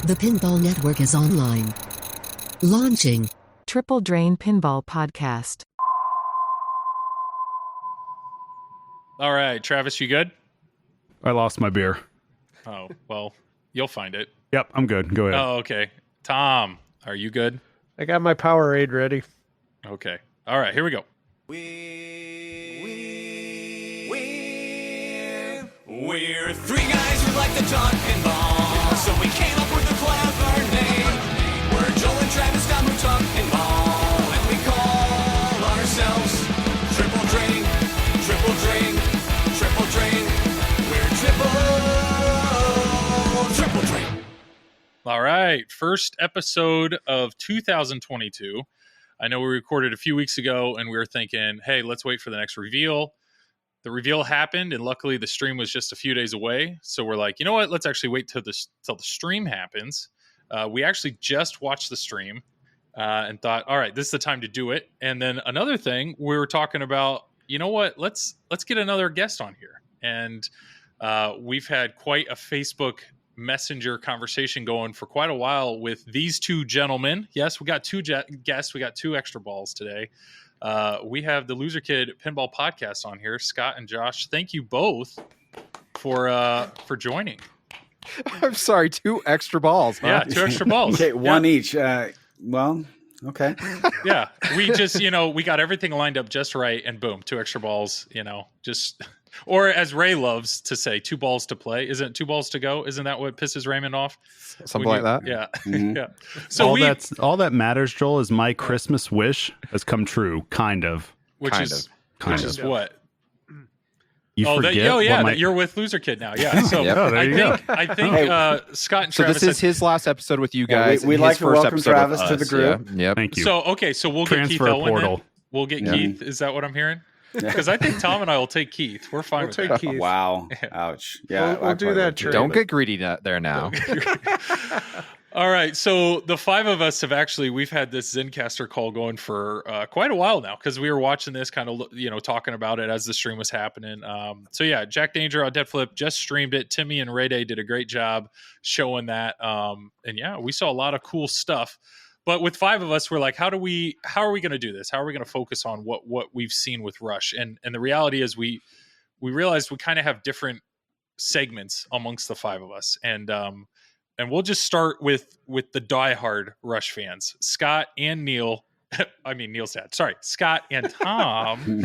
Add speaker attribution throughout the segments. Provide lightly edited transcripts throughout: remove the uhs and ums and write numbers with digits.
Speaker 1: The Pinball Network is online. Launching.
Speaker 2: Triple Drain Pinball Podcast.
Speaker 3: All right, Travis, you good?
Speaker 4: I lost my beer.
Speaker 3: Oh, well, you'll find it.
Speaker 4: Yep, I'm good. Go ahead.
Speaker 3: Oh, okay. Tom, are you good?
Speaker 5: I got my Powerade ready.
Speaker 3: Okay. All right, here we go.
Speaker 6: We're three guys who like to talk pinball, so we came up with a clever name. We're Joel and Travis Dunn who talk pinball, and we call ourselves Triple Drain, Triple Drain, Triple Drain. We're Triple Drain.
Speaker 3: All right, first episode of 2022. I know we recorded a few weeks ago, and we were thinking, hey, let's wait for the next reveal. The reveal happened, and luckily the stream was just a few days away. So we're like, you know what? Let's actually wait till the stream happens. We actually just watched the stream and thought, all right, this is the time to do it. And then another thing, we were talking about, you know what? Let's get another guest on here. And we've had quite a Facebook Messenger conversation going for quite a while with these two gentlemen. Yes, we got two guests. We got two extra balls today. We have the Loserkid Pinball Podcast on here, Scott and Josh. Thank you both for joining.
Speaker 7: I'm sorry, 2 extra balls. Huh?
Speaker 3: Yeah, 2 extra balls.
Speaker 8: Okay, one each. Well, okay.
Speaker 3: Yeah, we just, we got everything lined up just right, and boom, 2 extra balls, just, or as Ray loves to say, 2 balls to play. Isn't it 2 balls to go? Isn't that what pisses Raymond off?
Speaker 7: Something like that?
Speaker 3: Yeah.
Speaker 8: Mm-hmm.
Speaker 3: Yeah. So
Speaker 4: all that matters, Joel, is my Christmas wish has come true, kind of.
Speaker 3: Which is what?
Speaker 4: You forget
Speaker 3: that you're with Loserkid now. Yeah. So I think Scott and
Speaker 7: so
Speaker 3: Travis.
Speaker 7: This is his last episode with you guys.
Speaker 8: We'd like to welcome Travis to the group.
Speaker 7: Yeah. Yep.
Speaker 4: Thank you.
Speaker 3: So we'll get Keith Elwin. Then. We'll get Keith. Is that what I'm hearing? Because I think Tom and I will take Keith. We're fine with that.
Speaker 5: Keith.
Speaker 8: Wow. Ouch. Yeah.
Speaker 5: We'll do that.
Speaker 7: Don't get greedy there now.
Speaker 3: All right. So the 5 of us we've had this Zencaster call going for quite a while now because we were watching this kind of, talking about it as the stream was happening. So yeah, Jack Danger on Dead Flip just streamed it. Timmy and Ray Day did a great job showing that. And yeah, we saw a lot of cool stuff. But with 5 of us, we're like, how are we going to do this? How are we going to focus on what we've seen with Rush? And the reality is we realized we kind of have different segments amongst the 5 of us. And we'll just start with the diehard Rush fans, Scott and Neil. I mean, Neil's dad. Sorry, Scott and Tom.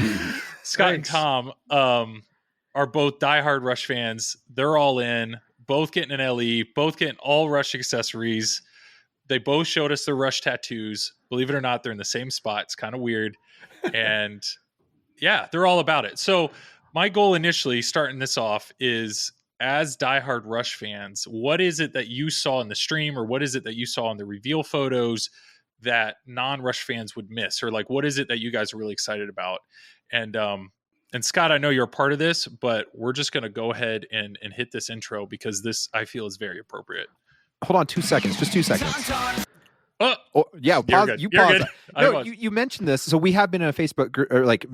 Speaker 3: Scott and Tom are both diehard Rush fans. They're all in, both getting an LE, both getting all Rush accessories. They both showed us their Rush tattoos. Believe it or not, they're in the same spot. It's kind of weird. And yeah, they're all about it. So my goal initially, starting this off, is as diehard Rush fans, what is it that you saw in the stream, or what is it that you saw in the reveal photos that non-Rush fans would miss? Or like, what is it that you guys are really excited about? And Scott, I know you're a part of this, but we're just going to go ahead and hit this intro because this, I feel, is very appropriate.
Speaker 7: Hold on 2 seconds. Just 2 seconds. Yeah, pause. You
Speaker 3: You're
Speaker 7: pause.
Speaker 3: good.
Speaker 7: No, you mentioned this. So we have been in a Facebook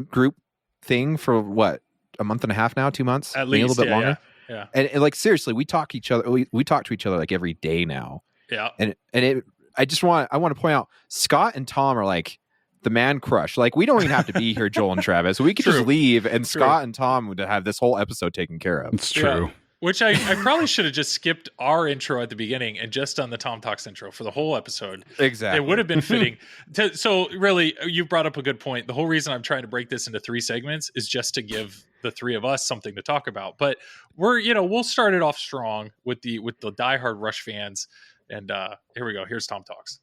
Speaker 7: group thing for what, a month and a half now, 2 months,
Speaker 3: at
Speaker 7: maybe
Speaker 3: least
Speaker 7: a little bit longer.
Speaker 3: Yeah.
Speaker 7: And like seriously, we talk to each other. We talk to each other like every day now.
Speaker 3: Yeah.
Speaker 7: I want to point out, Scott and Tom are like the man crush. Like we don't even have to be here, Joel and Travis. We could just leave, and Scott and Tom would have this whole episode taken care of.
Speaker 4: It's true.
Speaker 3: Yeah. Which I probably should have just skipped our intro at the beginning and just done the Tom Talks intro for the whole episode.
Speaker 7: Exactly.
Speaker 3: It would have been fitting. So really, you brought up a good point. The whole reason I'm trying to break this into 3 segments is just to give the 3 of us something to talk about. But we'll start it off strong with the diehard Rush fans. And here we go. Here's Tom Talks.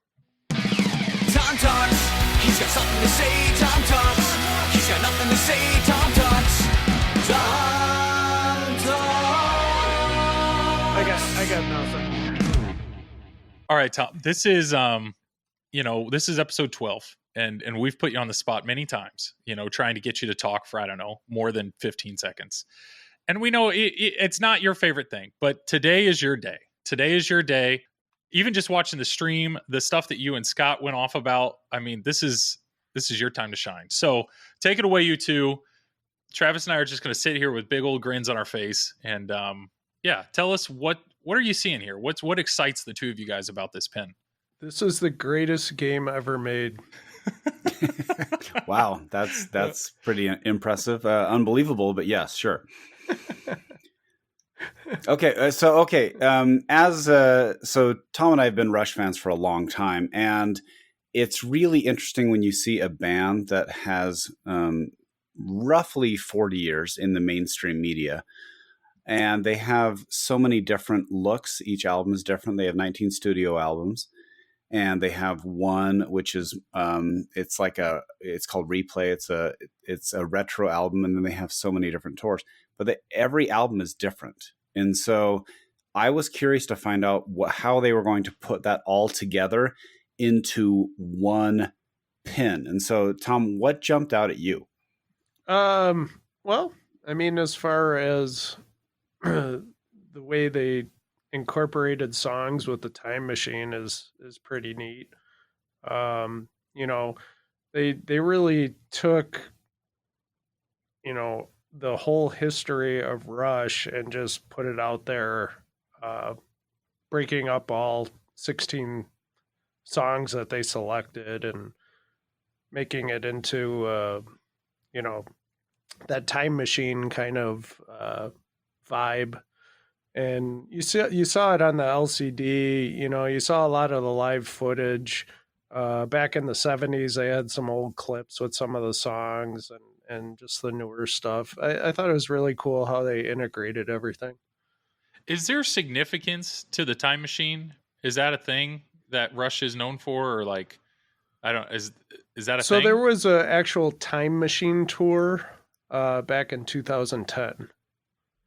Speaker 6: Tom Talks. He's got something to say. Tom Talks. He's got nothing to say. Tom Talks. Tom Talks.
Speaker 5: I got nothing.
Speaker 3: All right, Tom. This is this is episode 12, and we've put you on the spot many times. Trying to get you to talk for more than 15 seconds. And we know it's not your favorite thing, but today is your day. Today is your day. Even just watching the stream, the stuff that you and Scott went off about. I mean, this is your time to shine. So take it away, you two. Travis and I are just going to sit here with big old grins on our face, and tell us what what are you seeing here? What excites the two of you guys about this pin?
Speaker 5: This is the greatest game ever made.
Speaker 8: Wow, that's pretty impressive, unbelievable, but yes, sure. Okay, so Tom and I have been Rush fans for a long time, and it's really interesting when you see a band that has roughly 40 years in the mainstream media, and they have so many different looks. Each album is different. They have 19 studio albums, and they have one which is it's called Replay. It's a retro album, and then they have so many different tours. But every album is different, and so I was curious to find out how they were going to put that all together into one pin. And so, Tom, what jumped out at you?
Speaker 5: Well, I mean, as far as the way they incorporated songs with the time machine is pretty neat. You know, they really took, you know, the whole history of Rush and just put it out there, breaking up all 16 songs that they selected and making it into, you know, that time machine kind of vibe. And you saw it on the LCD. You know, you saw a lot of the live footage. Back in the 70s, they had some old clips with some of the songs and just the newer stuff. I thought it was really cool how they integrated everything.
Speaker 3: Is there significance to the time machine? Is that a thing that Rush is known for, or like, is that a thing?
Speaker 5: So there was an actual time machine tour back in 2010.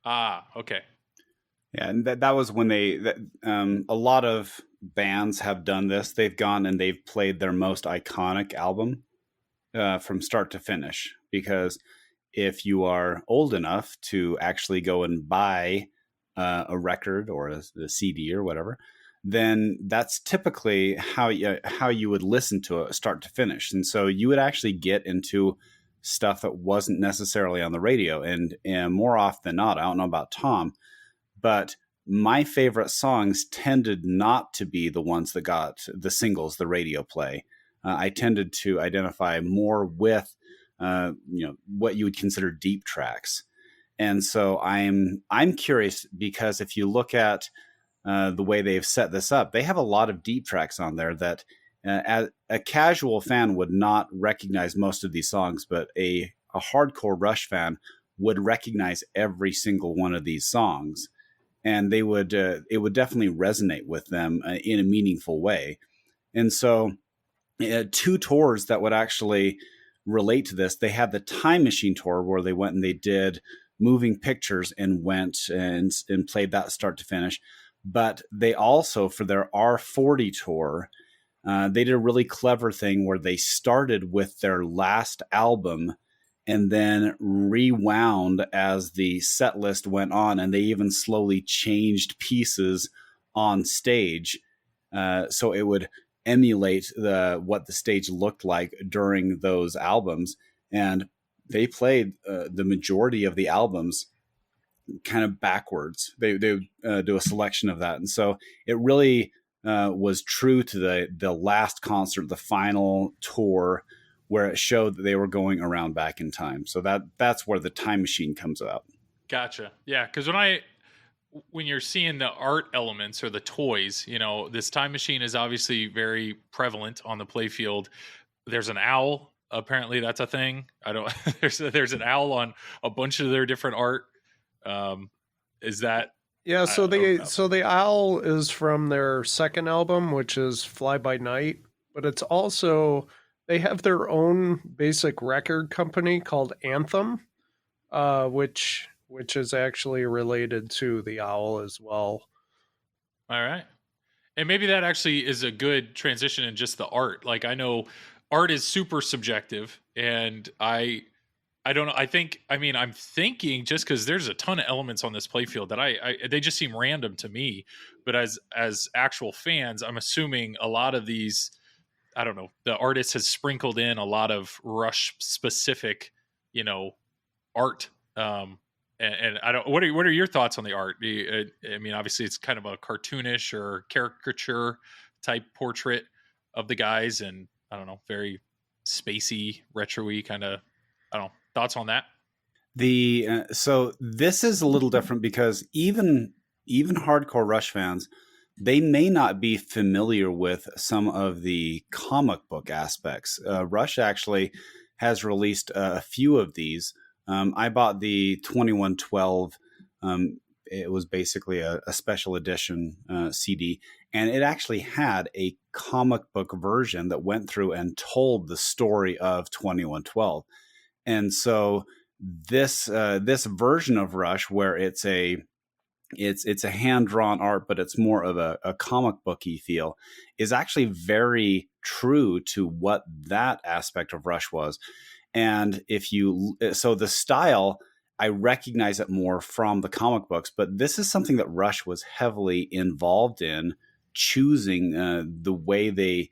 Speaker 3: Ah, okay.
Speaker 8: Yeah, and that was when a lot of bands have done this. They've gone and they've played their most iconic album from start to finish. Because if you are old enough to actually go and buy a record or a CD or whatever, then that's typically how you would listen to it start to finish. And so you would actually get into stuff that wasn't necessarily on the radio. And more often than not, I don't know about Tom, but my favorite songs tended not to be the ones that got the singles, the radio play. I tended to identify more with, what you would consider deep tracks. And so I'm curious, because if you look at the way they've set this up, they have a lot of deep tracks on there that as a casual fan would not recognize most of these songs, but a hardcore Rush fan would recognize every single one of these songs. And they would it would definitely resonate with them in a meaningful way. And so two tours that would actually relate to this. They had the Time Machine tour where they went and they did moving pictures and went and played that start to finish. But they also, for their R40 tour, they did a really clever thing where they started with their last album and then rewound as the set list went on, and they even slowly changed pieces on stage so it would emulate what the stage looked like during those albums. And they played the majority of the albums kind of backwards. They do a selection of that, and so it really was true to the last concert, the final tour, where it showed that they were going around back in time. So that's where the time machine comes out.
Speaker 3: Gotcha. Yeah, because when you're seeing the art elements or the toys, this time machine is obviously very prevalent on the playfield. There's an owl. Apparently that's a thing. There's an owl on a bunch of their different art. Is that?
Speaker 5: Yeah. So the owl is from their second album, which is Fly By Night, but it's also, they have their own basic record company called Anthem, which is actually related to the owl as well.
Speaker 3: All right. And maybe that actually is a good transition in just the art. Like, I know art is super subjective, and I don't know. I'm thinking just because there's a ton of elements on this playfield that they just seem random to me. But as actual fans, I'm assuming a lot of these, I don't know, the artist has sprinkled in a lot of Rush specific, art. and I don't. What are your thoughts on the art? I mean, obviously, it's kind of a cartoonish or caricature type portrait of the guys, and I don't know, very spacey, retro-y kind of. I don't know. Thoughts on that?
Speaker 8: So this is a little different because even hardcore Rush fans, they may not be familiar with some of the comic book aspects. Rush actually has released a few of these. I bought the 2112. It was basically a special edition CD, and it actually had a comic book version that went through and told the story of 2112. And so this version of Rush, where it's a hand drawn art, but it's more of a comic booky feel, is actually very true to what that aspect of Rush was. And so the style, I recognize it more from the comic books, but this is something that Rush was heavily involved in choosing the way the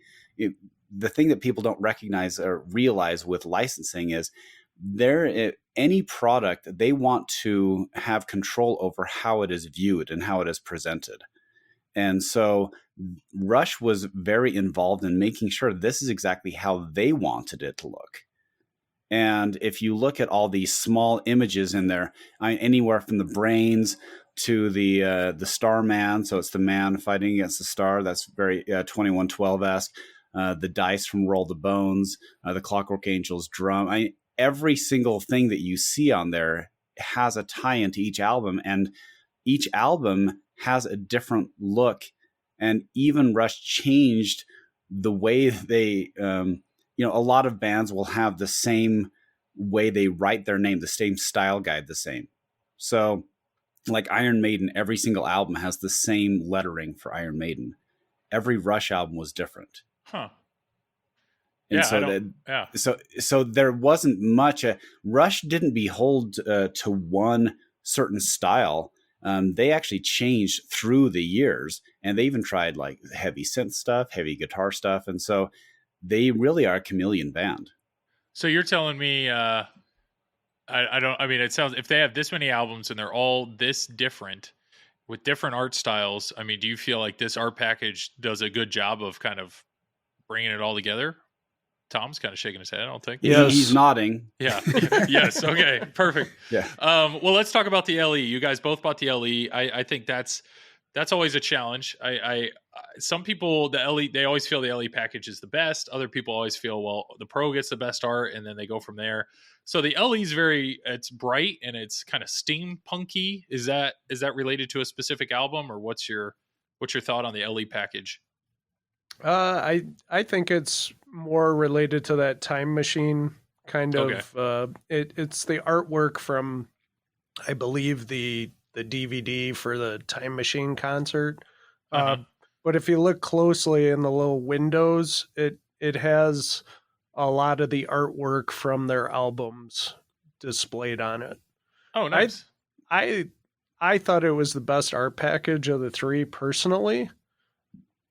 Speaker 8: thing that people don't recognize or realize with licensing is any product, they want to have control over how it is viewed and how it is presented. And so Rush was very involved in making sure this is exactly how they wanted it to look. And if you look at all these small images in there, anywhere from the brains to the Starman, so it's the man fighting against the star, that's very 2112-esque. The dice from Roll the Bones, the Clockwork Angel's drum. Every single thing that you see on there has a tie-in to each album, and each album has a different look. And even Rush changed the way they, a lot of bands will have the same way they write their name, the same style guide, the same. So like Iron Maiden, every single album has the same lettering for Iron Maiden. Every Rush album was different.
Speaker 3: Huh.
Speaker 8: And so there wasn't much. Rush didn't behold to one certain style. They actually changed through the years, and they even tried like heavy synth stuff, heavy guitar stuff, and so they really are a chameleon band.
Speaker 3: So you're telling me, I mean, it sounds, if they have this many albums and they're all this different with different art styles, I mean, do you feel like this art package does a good job of kind of bringing it all together? Tom's kind of shaking his head, I don't think.
Speaker 8: Yes. He's nodding.
Speaker 3: Yeah. Yes. Okay. Perfect.
Speaker 8: Yeah.
Speaker 3: Well, let's talk about the LE. You guys both bought the LE. I think that's always a challenge. Some people, the LE, they always feel the LE package is the best. Other people always feel, well, the Pro gets the best art, and then they go from there. So the LE is it's bright and it's kind of steampunky. Is that related to a specific album, or what's your thought on the LE package?
Speaker 5: I think it's more related to that Time Machine kind of. Okay. It's the artwork from, I believe, the DVD for the Time Machine concert. But if you look closely in the little windows, it has a lot of the artwork from their albums displayed on it.
Speaker 3: Oh, nice.
Speaker 5: I thought it was the best art package of the three personally.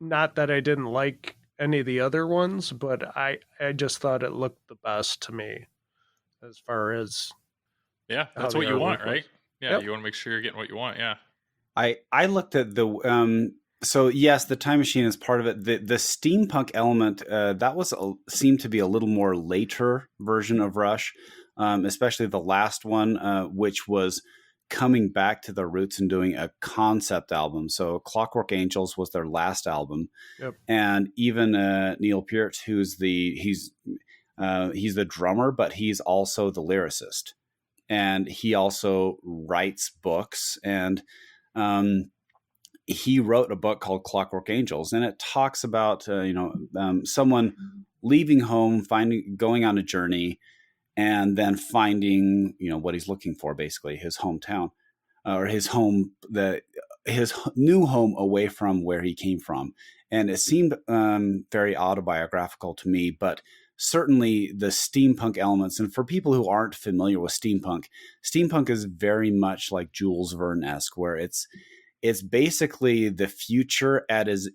Speaker 5: Not that I didn't like any of the other ones, but I just thought it looked the best to me as far as.
Speaker 3: Yeah, that's what you want, right? Yeah,
Speaker 5: yep.
Speaker 3: You want to make sure you're getting what you want. Yeah.
Speaker 8: I looked at the so yes, the Time Machine is part of it. The steampunk element that seemed to be a little more later version of Rush, especially the last one, which was coming back to their roots and doing a concept album. So Clockwork Angels was their last album.
Speaker 5: Yep.
Speaker 8: And even Neil Peart, he's the drummer, but he's also the lyricist, and he also writes books. And he wrote a book called Clockwork Angels, and it talks about someone leaving home, going on a journey, and then finding, what he's looking for, basically his hometown, or his home, his new home away from where he came from. And it seemed very autobiographical to me, but certainly the steampunk elements. And for people who aren't familiar with steampunk is very much like Jules Verne-esque, where it's basically the future as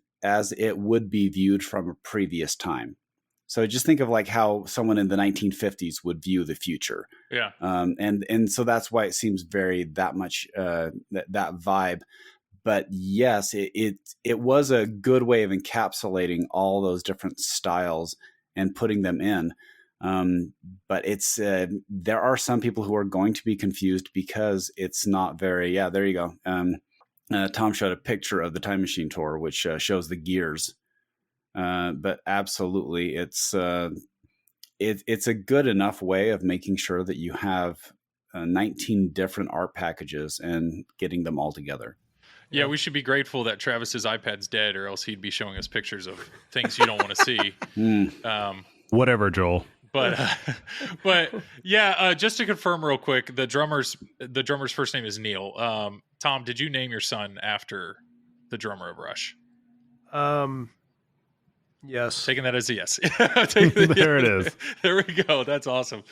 Speaker 8: it would be viewed from a previous time. So just think of like how someone in the 1950s would view the future.
Speaker 3: Yeah.
Speaker 8: And so that's why it seems very that much that vibe. But yes, it was a good way of encapsulating all those different styles and putting them in. But it's there are some people who are going to be confused because it's not very. Yeah, there you go. Tom showed a picture of the Time Machine Tour, which shows the gears. But absolutely, it's a good enough way of making sure that you have 19 different art packages and getting them all together.
Speaker 3: Yeah, we should be grateful that Travis's iPad's dead, or else he'd be showing us pictures of things you don't want to see.
Speaker 4: Whatever, Joel.
Speaker 3: But yeah, just to confirm real quick, the drummer's first name is Neil. Tom, did you name your son after the drummer of Rush?
Speaker 5: Yes.
Speaker 3: Taking that as a yes.
Speaker 4: There it is.
Speaker 3: There we go. That's awesome.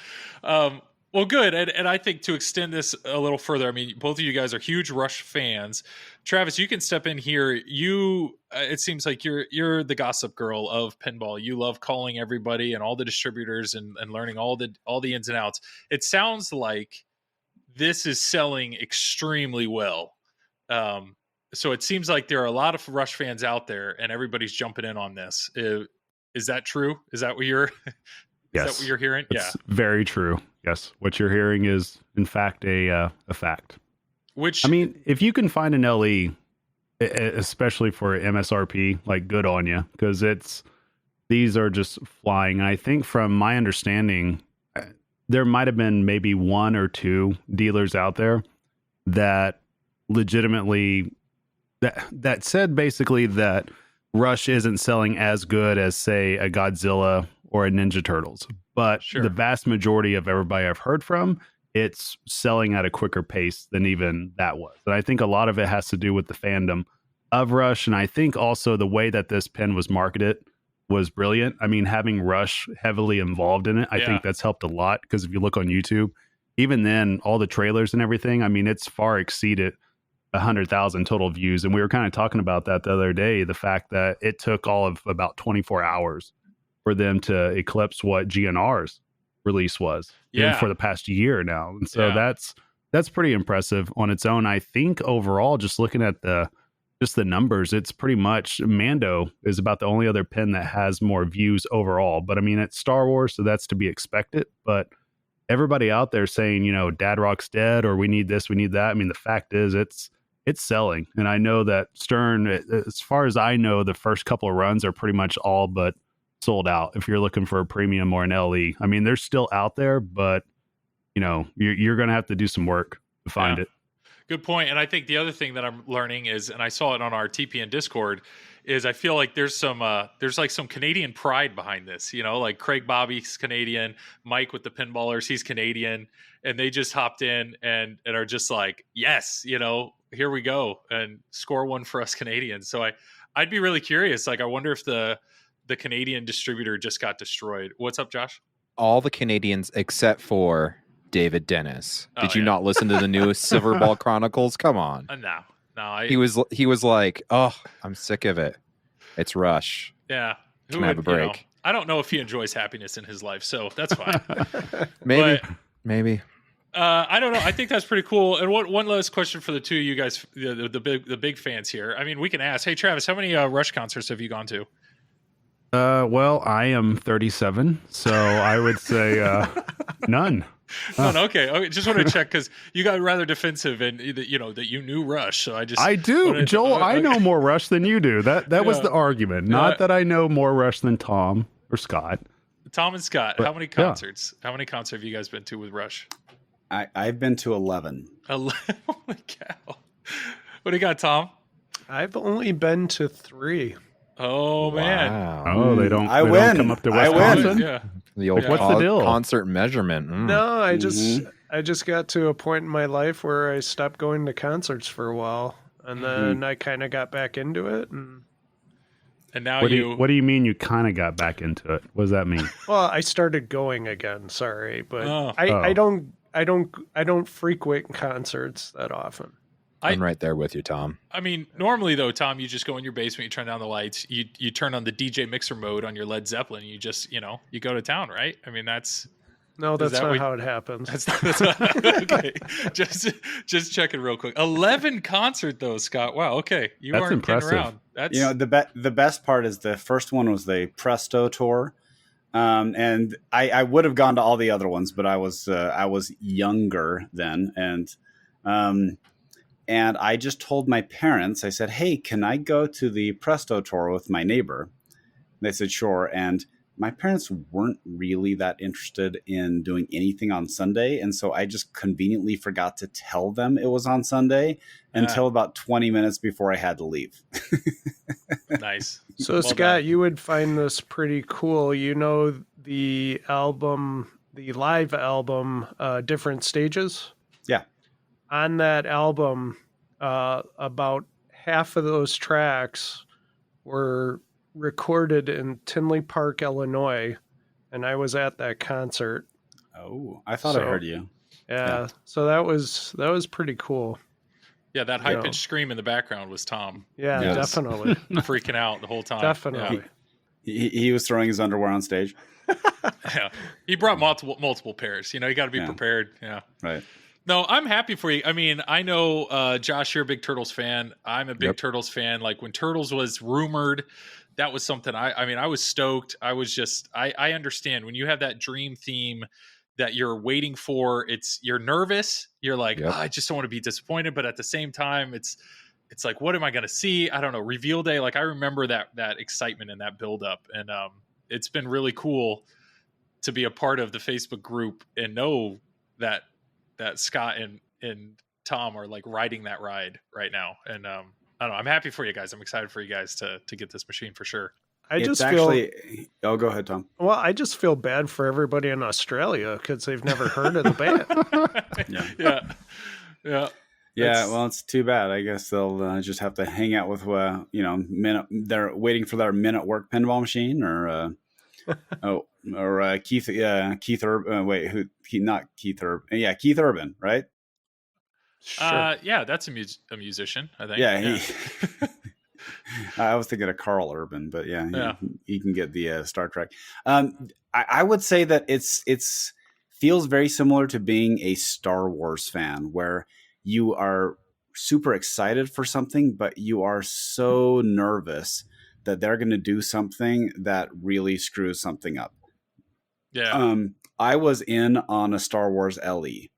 Speaker 3: Well, good. And I think to extend this a little further, I mean, both of you guys are huge Rush fans. Travis, you can step in here. It seems like you're the gossip girl of pinball. You love calling everybody and all the distributors and learning all the ins and outs. It sounds like this is selling extremely well. So it seems like there are a lot of Rush fans out there, and everybody's jumping in on this. Is that true? Is that what you're?
Speaker 4: Yes.
Speaker 3: Is that what you're hearing?
Speaker 4: It's very true. Yes. What you're hearing is, in fact, a fact.
Speaker 3: Which,
Speaker 4: I mean, if you can find an LE, especially for MSRP, like, good on you, because these are just flying. I think from my understanding, there might have been maybe one or two dealers out there that legitimately that said basically that Rush isn't selling as good as, say, a Godzilla or a Ninja Turtles, but the vast majority of everybody I've heard from, it's selling at a quicker pace than even that was. And I think a lot of it has to do with the fandom of Rush. And I think also the way that this pin was marketed was brilliant. I mean, having Rush heavily involved in it, I think that's helped a lot, because if you look on YouTube, even then, all the trailers and everything, I mean, it's far exceeded 100,000 total views. And we were kind of talking about that the other day, the fact that it took all of about 24 hours for them to eclipse what GNR's release was for the past year now. And so that's pretty impressive on its own. I think overall, just looking at the numbers, it's pretty much Mando is about the only other pin that has more views overall. But I mean, it's Star Wars, so that's to be expected. But everybody out there saying, you know, Dad Rock's dead, or we need this, we need that. I mean, the fact is it's selling. And I know that Stern, as far as I know, the first couple of runs are pretty much all but sold out if you're looking for a premium or an LE. I mean, they're still out there, but you know, you're going to have to do some work to find it.
Speaker 3: Good point. And I think the other thing that I'm learning is, and I saw it on our TPN Discord, is I feel like there's some Canadian pride behind this. You know, like Craig Bobby's Canadian, Mike with the Pinballers, he's Canadian, and they just hopped in and are just like, yes, you know, here we go, and score one for us Canadians. So I'd be really curious. Like, I wonder if the Canadian distributor just got destroyed. What's up, Josh?
Speaker 7: All the Canadians except for David Dennis. Did you not listen to the newest Silverball Chronicles? Come on.
Speaker 3: No.
Speaker 7: He was like, oh, I'm sick of it. It's Rush.
Speaker 3: Yeah.
Speaker 7: Who would have a break?
Speaker 3: You know, I don't know if he enjoys happiness in his life, so that's fine.
Speaker 7: Maybe.
Speaker 3: I don't know. I think that's pretty cool. And one last question for the two of you guys, the big fans here. I mean, we can ask. Hey, Travis, how many Rush concerts have you gone to?
Speaker 4: Well, I am 37, so I would say none.
Speaker 3: None. Okay. Just want to check, because you got rather defensive, and you know that you knew Rush. So I
Speaker 4: do, Joel. I know more Rush than you do. That was the argument. Not that I know more Rush than Tom or Scott.
Speaker 3: Tom and Scott. But, how many concerts? How many concerts have you guys been to with Rush?
Speaker 8: I've been to 11.
Speaker 3: 11. Holy cow! What do you got, Tom?
Speaker 5: I've only been to 3.
Speaker 3: Oh man!
Speaker 4: Wow. Oh, they don't.
Speaker 8: I
Speaker 4: they
Speaker 8: win.
Speaker 4: Don't come up to Wisconsin.
Speaker 3: Yeah.
Speaker 7: The old
Speaker 4: what's the deal?
Speaker 7: Concert measurement.
Speaker 5: No, I just got to a point in my life where I stopped going to concerts for a while, and then I kind of got back into it. And
Speaker 3: now
Speaker 4: what do you mean you kind of got back into it? What does that mean?
Speaker 5: Well, I started going again. Sorry, but I don't frequent concerts that often.
Speaker 7: I'm right there with you, Tom.
Speaker 3: I mean, normally though, Tom, you just go in your basement, you turn down the lights, you turn on the DJ mixer mode on your Led Zeppelin, you just, you go to town, right? I mean, that's
Speaker 5: not
Speaker 3: what,
Speaker 5: how it happens.
Speaker 3: That's not, okay. Just checking real quick. 11 concert though, Scott. Wow. Okay,
Speaker 4: That's impressive.
Speaker 3: Around. That's
Speaker 8: the best part is the first one was the Presto tour, and I would have gone to all the other ones, but I was younger then, and I just told my parents, I said, hey, can I go to the Presto tour with my neighbor? They said, sure. And my parents weren't really that interested in doing anything on Sunday. And so I just conveniently forgot to tell them it was on Sunday until about 20 minutes before I had to leave.
Speaker 3: Nice.
Speaker 5: So,
Speaker 3: Well
Speaker 5: Scott,
Speaker 3: done.
Speaker 5: you would find this pretty cool. The live album, Different Stages?
Speaker 8: Yeah.
Speaker 5: On that album, about half of those tracks were recorded in Tinley Park, Illinois, and I was at that concert.
Speaker 8: Oh, I thought I heard you.
Speaker 5: Yeah, so that was pretty cool.
Speaker 3: Yeah, that high pitched scream in the background was Tom.
Speaker 5: Yeah,
Speaker 8: Yes.
Speaker 5: definitely.
Speaker 3: Freaking out the whole time.
Speaker 5: Definitely.
Speaker 8: He was throwing his underwear on stage.
Speaker 3: Yeah. He brought multiple pairs. You got to be prepared. Yeah.
Speaker 8: Right.
Speaker 3: No, I'm happy for you. I mean, I know, Josh, you're a big Turtles fan. I'm a big Turtles fan. Like when Turtles was rumored, that was something I was stoked. I was just, I understand when you have that dream theme that you're waiting for, you're nervous. You're like, I just don't want to be disappointed. But at the same time, it's like, what am I going to see? I don't know. Reveal day. Like I remember that excitement and that buildup. And it's been really cool to be a part of the Facebook group and know that Scott and Tom are like riding that ride right now. And I don't know. I'm happy for you guys. I'm excited for you guys to get this machine for sure.
Speaker 8: Oh, go ahead, Tom.
Speaker 5: Well, I just feel bad for everybody in Australia because they've never heard of the band.
Speaker 8: Yeah. Well, it's too bad. I guess they'll just have to hang out with they're waiting for their Men at Work pinball machine or Keith Urban. Not Keith Urban. Yeah, Keith Urban, right?
Speaker 5: Sure.
Speaker 3: Yeah, that's a musician, I think.
Speaker 8: Yeah. I was thinking of Carl Urban, but he can get the Star Trek. I would say that it's feels very similar to being a Star Wars fan, where you are super excited for something, but you are so nervous that they're going to do something that really screws something up.
Speaker 3: Yeah.
Speaker 8: I was in on a Star Wars LE,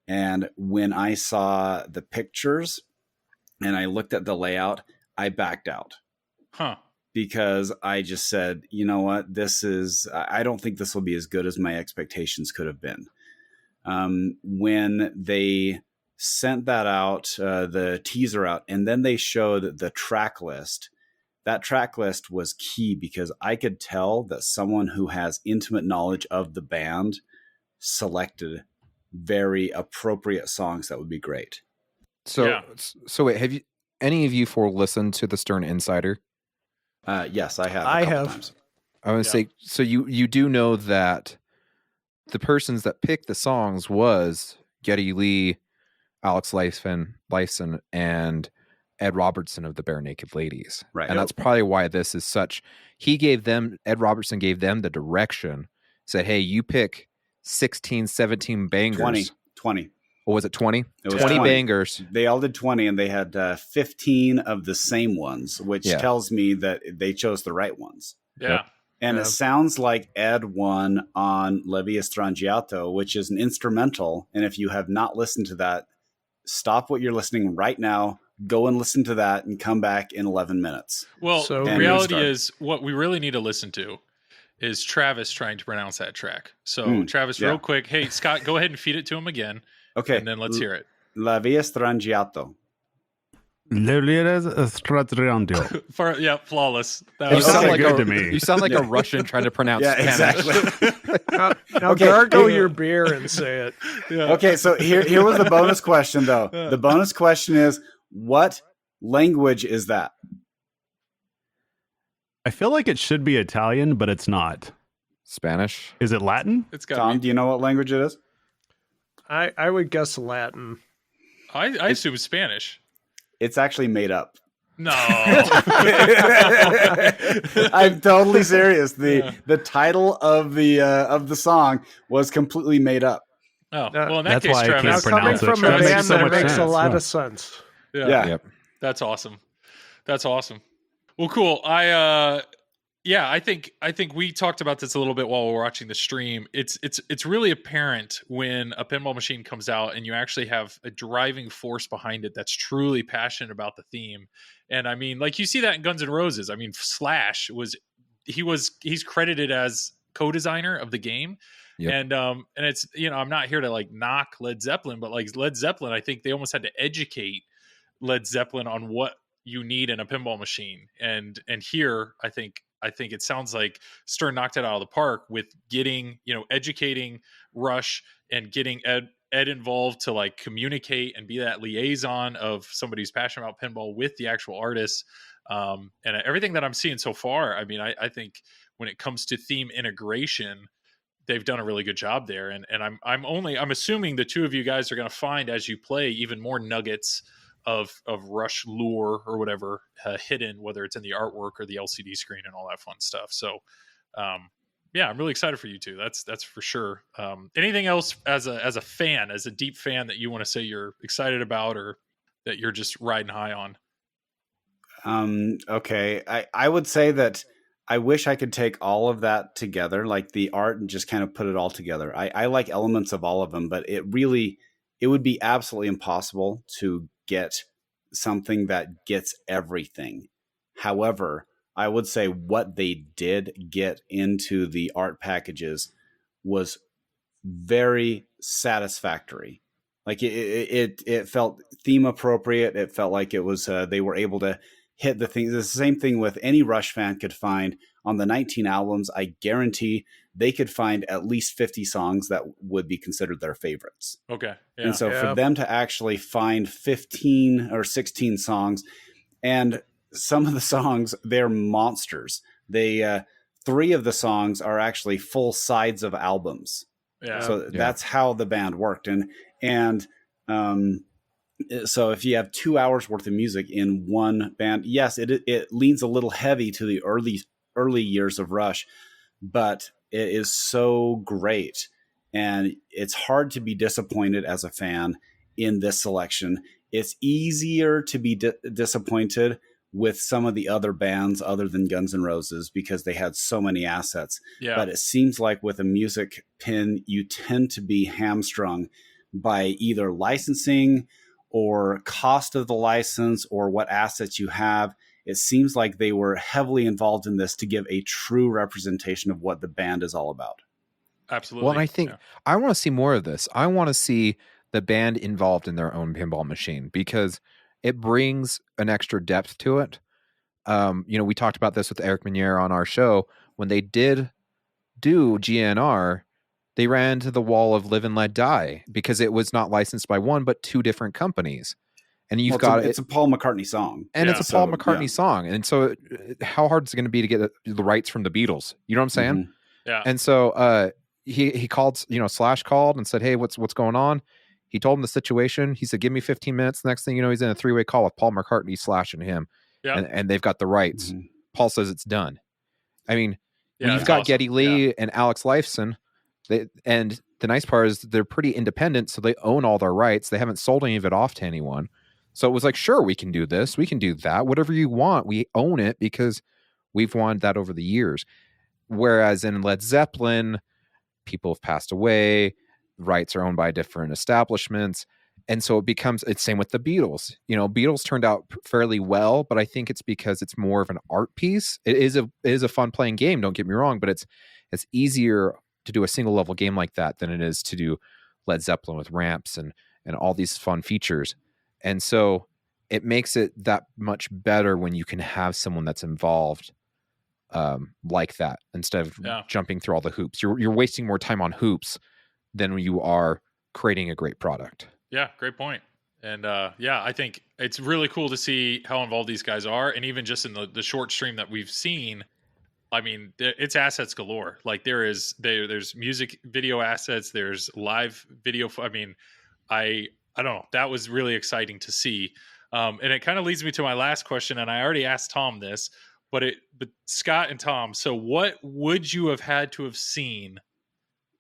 Speaker 8: and when I saw the pictures and I looked at the layout, I backed out.
Speaker 3: Huh.
Speaker 8: Because I just said, you know what, I don't think this will be as good as my expectations could have been. When they sent that out, the teaser out, and then they showed the track list, that track list was key because I could tell that someone who has intimate knowledge of the band selected very appropriate songs that would be great.
Speaker 7: So wait, have you any of you four listened to the Stern Insider?
Speaker 8: Yes, I have.
Speaker 5: I have.
Speaker 8: Times.
Speaker 7: I want to say, so you do know that the persons that picked the songs was Geddy Lee, Alex Lifeson, and Ed Robertson of the Bare Naked Ladies.
Speaker 8: Right.
Speaker 7: And that's probably why this is such. Ed Robertson gave them the direction, said, hey, you pick 16, 17 bangers.
Speaker 8: 20.
Speaker 7: Or was it 20?
Speaker 8: It was
Speaker 7: 20 bangers.
Speaker 8: They all did 20, and they had 15 of the same ones, which tells me that they chose the right ones.
Speaker 3: Yeah.
Speaker 7: Yep.
Speaker 8: And it sounds like Ed won on La Via Strangiato, which is an instrumental. And if you have not listened to that, stop what you're listening right now, go and listen to that, and come back in 11 minutes.
Speaker 3: Well,
Speaker 5: So-
Speaker 3: the reality is what we really need to listen to is Travis trying to pronounce that track. So Travis, real quick. Hey, Scott, go ahead and feed it to him again.
Speaker 8: Okay.
Speaker 3: And then let's hear it.
Speaker 8: La Via Strangiato.
Speaker 3: Flawless. That
Speaker 7: You
Speaker 3: was
Speaker 7: sound
Speaker 4: okay,
Speaker 7: like
Speaker 4: good
Speaker 7: a,
Speaker 4: to me.
Speaker 7: You sound like a Russian trying to pronounce Spanish.
Speaker 8: exactly.
Speaker 5: Now
Speaker 8: Okay.
Speaker 5: gargle your beer and say it.
Speaker 8: Okay, so here was the bonus question, though. The bonus question is, what language is that?
Speaker 4: I feel like it should be Italian, but it's not.
Speaker 7: Spanish.
Speaker 4: Is it Latin?
Speaker 3: It's got
Speaker 8: Tom, do you know what language it is?
Speaker 5: I would guess Latin.
Speaker 3: I assume Spanish.
Speaker 8: It's actually made up.
Speaker 3: No.
Speaker 8: I'm totally serious. The title of the song was completely made up.
Speaker 3: Oh, well, in that
Speaker 4: That's
Speaker 3: case,
Speaker 4: why I
Speaker 3: Travis,
Speaker 4: can't
Speaker 5: Now, coming
Speaker 4: pronounce it.
Speaker 5: from
Speaker 4: That
Speaker 5: a
Speaker 4: makes
Speaker 5: band
Speaker 4: so
Speaker 5: that
Speaker 4: much
Speaker 5: makes a
Speaker 4: sense.
Speaker 5: lot
Speaker 4: Yeah.
Speaker 5: of sense.
Speaker 3: Yeah.
Speaker 7: Yep.
Speaker 3: That's awesome. That's awesome. Well, cool. I think we talked about this a little bit while we were watching the stream. It's really apparent when a pinball machine comes out and you actually have a driving force behind it that's truly passionate about the theme. And I mean, like you see that in Guns N' Roses. I mean, Slash he's credited as co-designer of the game.
Speaker 7: Yep.
Speaker 3: And it's, I'm not here to like knock Led Zeppelin, but like Led Zeppelin, I think they almost had to educate Led Zeppelin on what you need in a pinball machine. And here, I think it sounds like Stern knocked it out of the park with getting, educating Rush and getting Ed involved to like communicate and be that liaison of somebody who's passionate about pinball with the actual artists. And everything that I'm seeing so far, I mean, I think when it comes to theme integration, they've done a really good job there. And I'm assuming the two of you guys are going to find as you play even more nuggets of Rush lore or whatever hidden, whether it's in the artwork or the LCD screen and all that fun stuff. So, yeah, I'm really excited for you two. That's for sure. Anything else as a fan, as a deep fan, that you want to say you're excited about or that you're just riding high on?
Speaker 8: Okay. I would say that I wish I could take all of that together, like the art, and just kind of put it all together. I like elements of all of them, but it would be absolutely impossible to get something that gets everything. However, I would say what they did get into the art packages was very satisfactory. Like it felt theme appropriate. It felt like it was they were able to hit the things. The same thing with any Rush fan could find on the 19 albums. I guarantee they could find at least 50 songs that would be considered their favorites.
Speaker 3: Okay. Yeah.
Speaker 8: And so for them to actually find 15 or 16 songs, and some of the songs, they're monsters. They 3 of the songs are actually full sides of albums.
Speaker 3: Yeah.
Speaker 8: So that's how the band worked. And so if you have 2 hours worth of music in one band, yes, it leans a little heavy to the early years of Rush, but it is so great. And it's hard to be disappointed as a fan in this selection. It's easier to be disappointed with some of the other bands other than Guns N' Roses because they had so many assets.
Speaker 3: Yeah.
Speaker 8: But it seems like with a music pin, you tend to be hamstrung by either licensing or cost of the license or what assets you have. It seems like they were heavily involved in this to give a true representation of what the band is all about.
Speaker 3: Absolutely.
Speaker 7: Well, and I think I want to see more of this. I want to see the band involved in their own pinball machine because it brings an extra depth to it. We talked about this with Eric Meniere on our show. When they did do GNR, they ran into the wall of Live and Let Die because it was not licensed by one, but 2 different companies. And you've
Speaker 8: it's a Paul McCartney song.
Speaker 7: And it's a Paul McCartney song. And so how hard is it going to be to get the rights from the Beatles? You know what I'm saying?
Speaker 8: Mm-hmm.
Speaker 3: Yeah.
Speaker 7: And so he called, Slash called and said, hey, what's going on? He told him the situation. He said, give me 15 minutes. Next thing you know, he's in a 3-way call with Paul McCartney, Slash, and him.
Speaker 3: Yeah.
Speaker 7: And they've got the rights.
Speaker 8: Mm-hmm.
Speaker 7: Paul says it's done. I mean,
Speaker 3: Yeah,
Speaker 7: you've
Speaker 3: that's
Speaker 7: got
Speaker 3: awesome.
Speaker 7: Geddy Lee and Alex Lifeson. And the nice part is they're pretty independent, so they own all their rights. They haven't sold any of it off to anyone. So it was like, sure, we can do this. We can do that. Whatever you want, we own it because we've wanted that over the years. Whereas in Led Zeppelin, people have passed away. Rights are owned by different establishments. And so it's same with the Beatles. Beatles turned out fairly well, but I think it's because it's more of an art piece. It is a fun playing game, don't get me wrong, but it's easier to do a single level game like that than it is to do Led Zeppelin with ramps and all these fun features. And so it makes it that much better when you can have someone that's involved like that instead of jumping through all the hoops. You're wasting more time on hoops than you are creating a great product.
Speaker 3: Yeah, great point. And I think it's really cool to see how involved these guys are. And even just in the short stream that we've seen, I mean, it's assets galore. Like there's music video assets, there's live video. I mean, I I don't know. That was really exciting to see. And it kind of leads me to my last question. And I already asked Tom this, but Scott and Tom, so what would you have had to have seen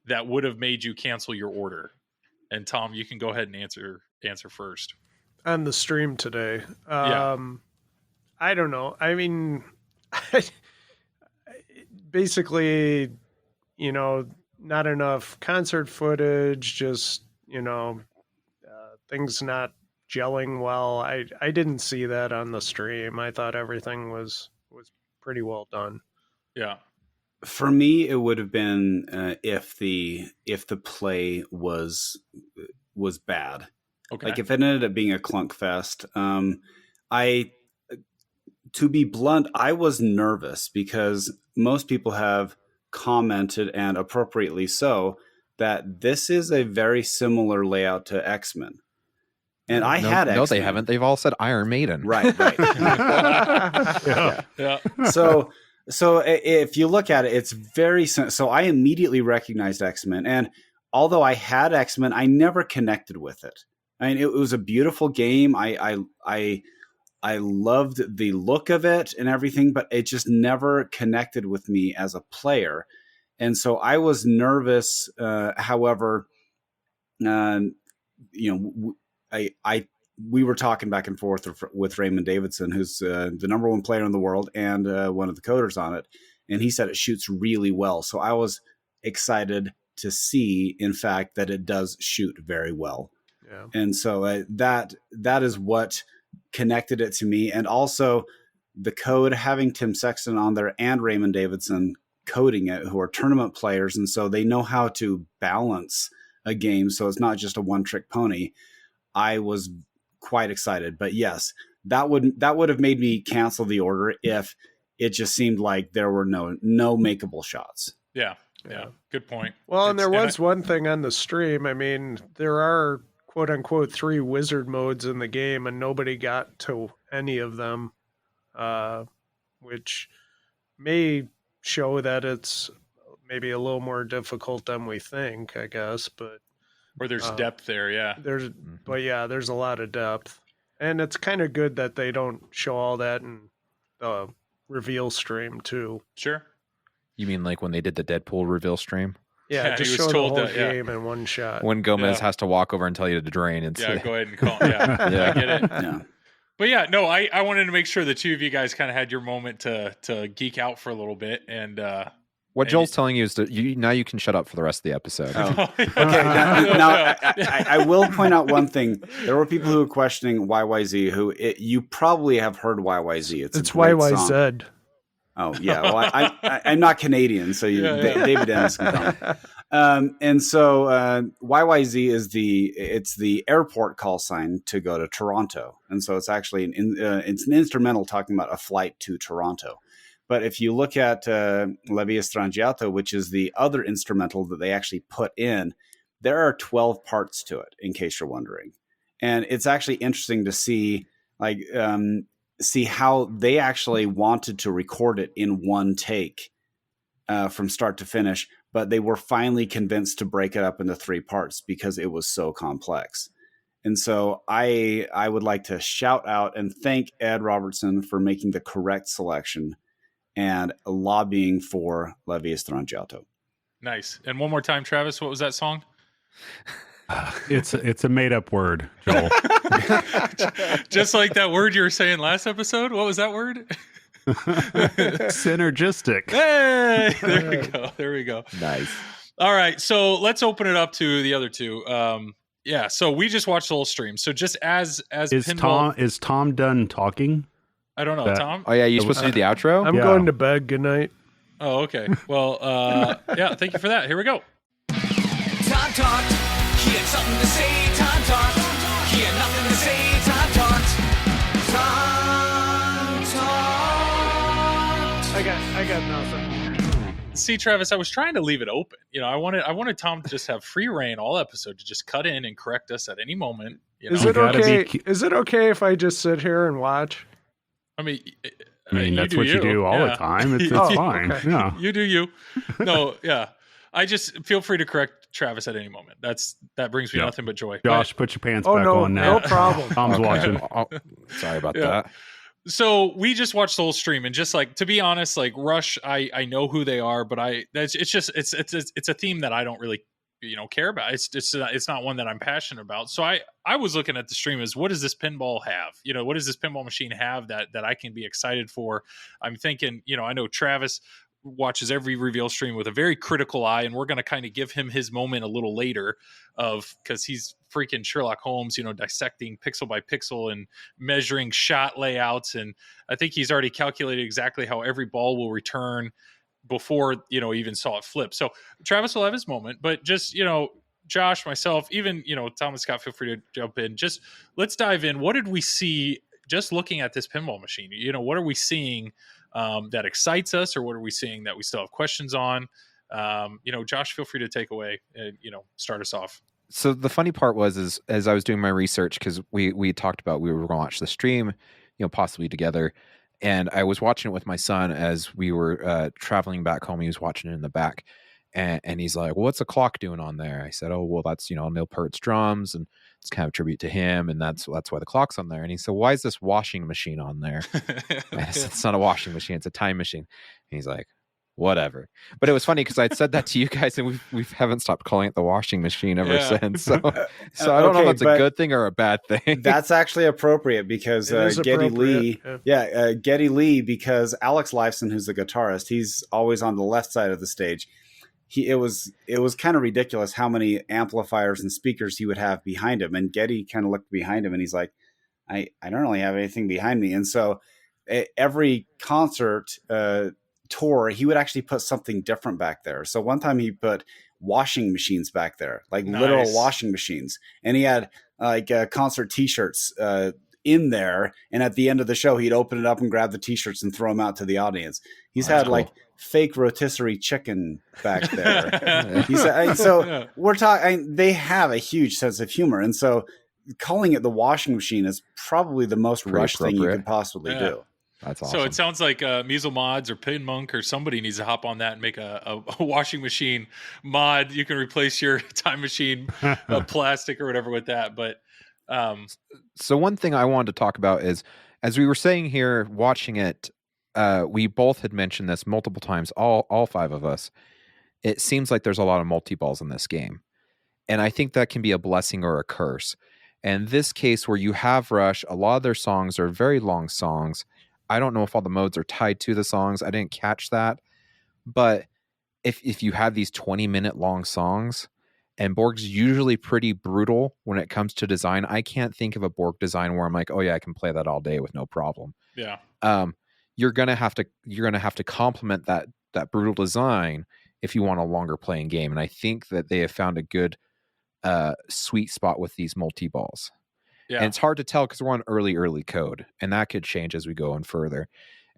Speaker 3: that would have made you cancel your order? And Tom, you can go ahead and answer first.
Speaker 5: On the stream today.
Speaker 3: Yeah.
Speaker 5: I don't know. I mean, basically, not enough concert footage, just, things not gelling well. I didn't see that on the stream. I thought everything was pretty well done.
Speaker 3: Yeah.
Speaker 8: For me, it would have been if the play was bad.
Speaker 3: Okay.
Speaker 8: Like if it ended up being a clunk fest. To be blunt, I was nervous because most people have commented, and appropriately so, that this is a very similar layout to X-Men. And I had X-Men.
Speaker 7: No, they haven't. They've all said Iron Maiden.
Speaker 8: Right.
Speaker 3: Yeah.
Speaker 8: So if you look at it, it's very so I immediately recognized X-Men, and although I had X-Men, I never connected with it. I mean, it was a beautiful game. I loved the look of it and everything, but it just never connected with me as a player. And so I was nervous. However, we were talking back and forth with Raymond Davidson, who's the number one player in the world and one of the coders on it. And he said it shoots really well. So I was excited to see, in fact, that it does shoot very well. Yeah. And so that is what connected it to me. And also the code, having Tim Sexton on there and Raymond Davidson coding it, who are tournament players. And so they know how to balance a game. So it's not just a one-trick pony. I was quite excited. But yes, that would have made me cancel the order if it just seemed like there were no makeable shots.
Speaker 3: Yeah. Good point.
Speaker 5: Well, and there was one thing on the stream. I mean, there are quote unquote 3 wizard modes in the game, and nobody got to any of them, which may show that it's maybe a little more difficult than we think, I guess. But
Speaker 3: where there's depth there, yeah.
Speaker 5: There's a lot of depth, and it's kind of good that they don't show all that in the reveal stream too.
Speaker 3: Sure.
Speaker 7: You mean like when they did the Deadpool reveal stream?
Speaker 5: Yeah, just show the whole game in one shot.
Speaker 7: When Gomez has to walk over and tell you to drain.
Speaker 3: Yeah, go ahead and call. Yeah, I get it. Yeah. But yeah, no, I wanted to make sure the two of you guys kind of had your moment to geek out for a little bit. And
Speaker 7: what Joel's telling you is that now you can shut up for the rest of the episode.
Speaker 8: Oh. Okay, now I will point out one thing. There were people who were questioning YYZ, you probably have heard YYZ. It's
Speaker 5: YYZ.
Speaker 8: Song. Oh, yeah. Well, I'm not Canadian, so David Dennis can come. And so YYZ is the airport call sign to go to Toronto. And so it's actually it's an instrumental talking about a flight to Toronto. But if you look at Levi Strangiato, which is the other instrumental that they actually put in, there are 12 parts to it, in case you're wondering. And it's actually interesting to see how they actually wanted to record it in one take from start to finish, but they were finally convinced to break it up into 3 parts because it was so complex. And so I would like to shout out and thank Ed Robertson for making the correct selection and lobbying for Levi Strangiato.
Speaker 3: Nice. And one more time, Travis, what was that song?
Speaker 4: It's a made up word, Joel.
Speaker 3: Just like that word you were saying last episode. What was that word?
Speaker 4: Synergistic.
Speaker 3: Hey, there we go.
Speaker 7: Nice.
Speaker 3: All right, so let's open it up to the other two. So we just watched the whole stream. So just as Pinball,
Speaker 4: is Tom done talking?
Speaker 3: I don't know, Tom.
Speaker 7: Oh yeah, you're supposed to do the outro.
Speaker 5: I'm going to bed. Good night.
Speaker 3: Oh, okay. Well, thank you for that. Here we go.
Speaker 6: Tom talked. He had something to say. Tom talked. He had nothing to say. Tom talked. Tom talked.
Speaker 5: I got nothing.
Speaker 3: See, Travis, I was trying to leave it open. I wanted Tom to just have free reign all episode to just cut in and correct us at any moment.
Speaker 5: Is it okay? Is it okay if I just sit here and watch?
Speaker 3: I mean,
Speaker 4: that's what you do all the time. It's fine.
Speaker 5: Okay.
Speaker 4: Yeah,
Speaker 3: you do you. No, yeah. I just feel free to correct Travis at any moment. That brings me
Speaker 4: Yeah.
Speaker 3: nothing but joy.
Speaker 4: Josh, put your pants
Speaker 5: Oh
Speaker 4: back
Speaker 5: no,
Speaker 4: on now.
Speaker 5: no problem.
Speaker 4: Tom's watching.
Speaker 7: Sorry about
Speaker 3: Yeah.
Speaker 7: that.
Speaker 3: So we just watched the whole stream, and just like, to be honest, like Rush, I know who they are, but it's a theme that I don't really care about. It's not one that I'm passionate about. So I was looking at the stream as, what does this pinball have? What does this pinball machine have that I can be excited for? I'm thinking, I know Travis watches every reveal stream with a very critical eye, and we're going to kind of give him his moment a little later, because he's freaking Sherlock Holmes, dissecting pixel by pixel and measuring shot layouts, and I think he's already calculated exactly how every ball will return before even saw it flip. So Travis will have his moment, but just Josh, myself, even Thomas, Scott, feel free to jump in. Just let's dive in. What did we see just looking at this pinball machine? What are we seeing that excites us, or what are we seeing that we still have questions on? Josh, feel free to take away and start us off.
Speaker 7: So the funny part was, as I was doing my research, because we talked about we were going to watch the stream, possibly together, and I was watching it with my son as we were traveling back home. He was watching it in the back, and he's like, well, "What's the clock doing on there?" I said, "Oh, well, that's Neil Peart's drums, and it's kind of a tribute to him, and that's why the clock's on there." And he said, "Why is this washing machine on there?" And I said, "It's not a washing machine; it's a time machine." And he's like, "Whatever." But it was funny because I'd said that to you guys, and we haven't stopped calling it the washing machine ever since. So I don't know if that's a good thing or a bad thing.
Speaker 8: That's actually appropriate because Geddy Lee, Geddy Lee, because Alex Lifeson, who's the guitarist, he's always on the left side of the stage. It was kind of ridiculous how many amplifiers and speakers he would have behind him, and Geddy kind of looked behind him, and he's like, I don't really have anything behind me. And so every concert tour, he would actually put something different back there. So one time he put washing machines back there, like literal washing machines, and he had concert t-shirts in there, and at the end of the show he'd open it up and grab the t-shirts and throw them out to the audience. He's had like fake rotisserie chicken back there. So we're talking, they have a huge sense of humor, and so calling it the washing machine is probably the most Rush thing you could possibly do.
Speaker 7: That's awesome.
Speaker 3: So it sounds like Measle Mods or Pin Monk or somebody needs to hop on that and make a washing machine mod. You can replace your time machine plastic or whatever with that. But
Speaker 7: so one thing I wanted to talk about is, as we were saying here, watching it, we both had mentioned this multiple times, all five of us. It seems like there's a lot of multi-balls in this game. And I think that can be a blessing or a curse. And this case where you have Rush, a lot of their songs are very long songs. I don't know if all the modes are tied to the songs. I didn't catch that. But if you have these 20-minute long songs, and Borg's usually pretty brutal when it comes to design. I can't think of a Borg design where I'm like, oh yeah, I can play that all day with no problem.
Speaker 3: Yeah.
Speaker 7: You're gonna have to complement that brutal design if you want a longer playing game. And I think that they have found a good sweet spot with these multi-balls. Yeah. And it's hard to tell because we're on early code, and that could change as we go on further.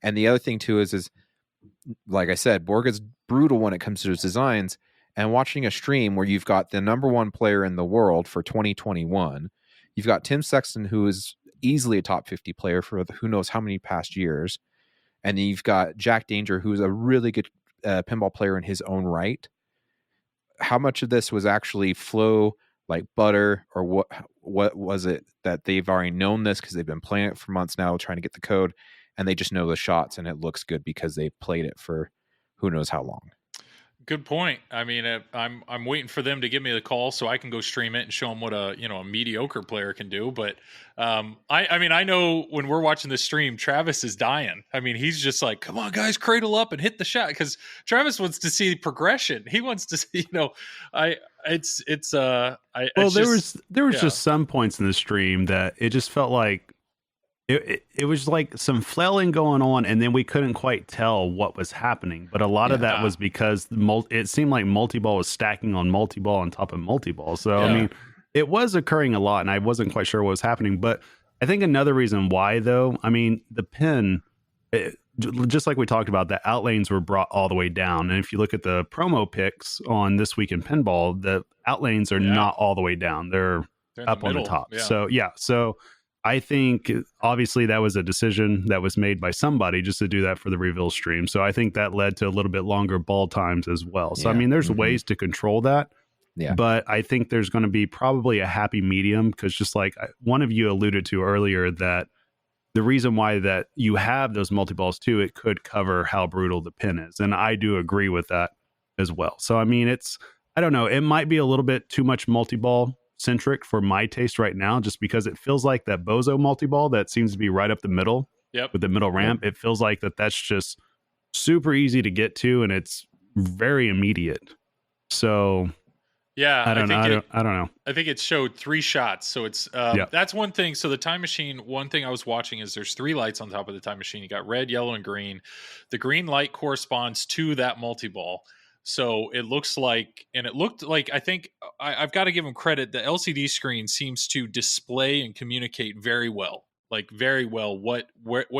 Speaker 7: And the other thing too is like I said, Borg is brutal when it comes to his designs. And watching a stream where you've got the number one player in the world for 2021, you've got Tim Sexton, who is easily a top 50 player for who knows how many past years, and then you've got Jack Danger, who's a really good pinball player in his own right. How much of this was actually flow like butter, or what was it that they've already known this because they've been playing it for months now, trying to get the code, and they just know the shots and it looks good because they've played it for who knows how long.
Speaker 3: Good point. I mean, I'm waiting for them to give me the call so I can go stream it and show them what a mediocre player can do. But I know when we're watching the stream, Travis is dying. I mean, he's just like, "Come on, guys, cradle up and hit the shot," because Travis wants to see progression. He wants to see, there
Speaker 4: was just some points in the stream that it just felt like. It was like some flailing going on, and then we couldn't quite tell what was happening. But a lot of that was because it seemed like multi-ball was stacking on multi-ball on top of multi-ball. So, I mean, it was occurring a lot, and I wasn't quite sure what was happening. But I think another reason why, though, I mean, the pin, just like we talked about, the outlanes were brought all the way down. And if you look at the promo pics on This Week in Pinball, the outlanes are not all the way down. They're up on the top. Yeah. So I think obviously that was a decision that was made by somebody just to do that for the reveal stream. So I think that led to a little bit longer ball times as well. So, I mean, there's ways to control that.
Speaker 7: Yeah.
Speaker 4: But I think there's going to be probably a happy medium, because just like one of you alluded to earlier, that the reason why that you have those multi-balls too, it could cover how brutal the pin is. And I do agree with that as well. So, I mean, I don't know, it might be a little bit too much multi-ball centric for my taste right now, just because it feels like that Bozo multi-ball that seems to be right up the middle with the middle ramp. It feels like that's just super easy to get to, and it's very immediate. So
Speaker 3: yeah,
Speaker 4: I don't know.
Speaker 3: I think it showed 3 shots. So it's that's one thing. So the time machine, one thing I was watching is there's 3 lights on top of the time machine. You got red, yellow, and green. The green light corresponds to that multi-ball. So it looks like, and it looked like, I think I've got to give them credit. The LCD screen seems to display and communicate very well, what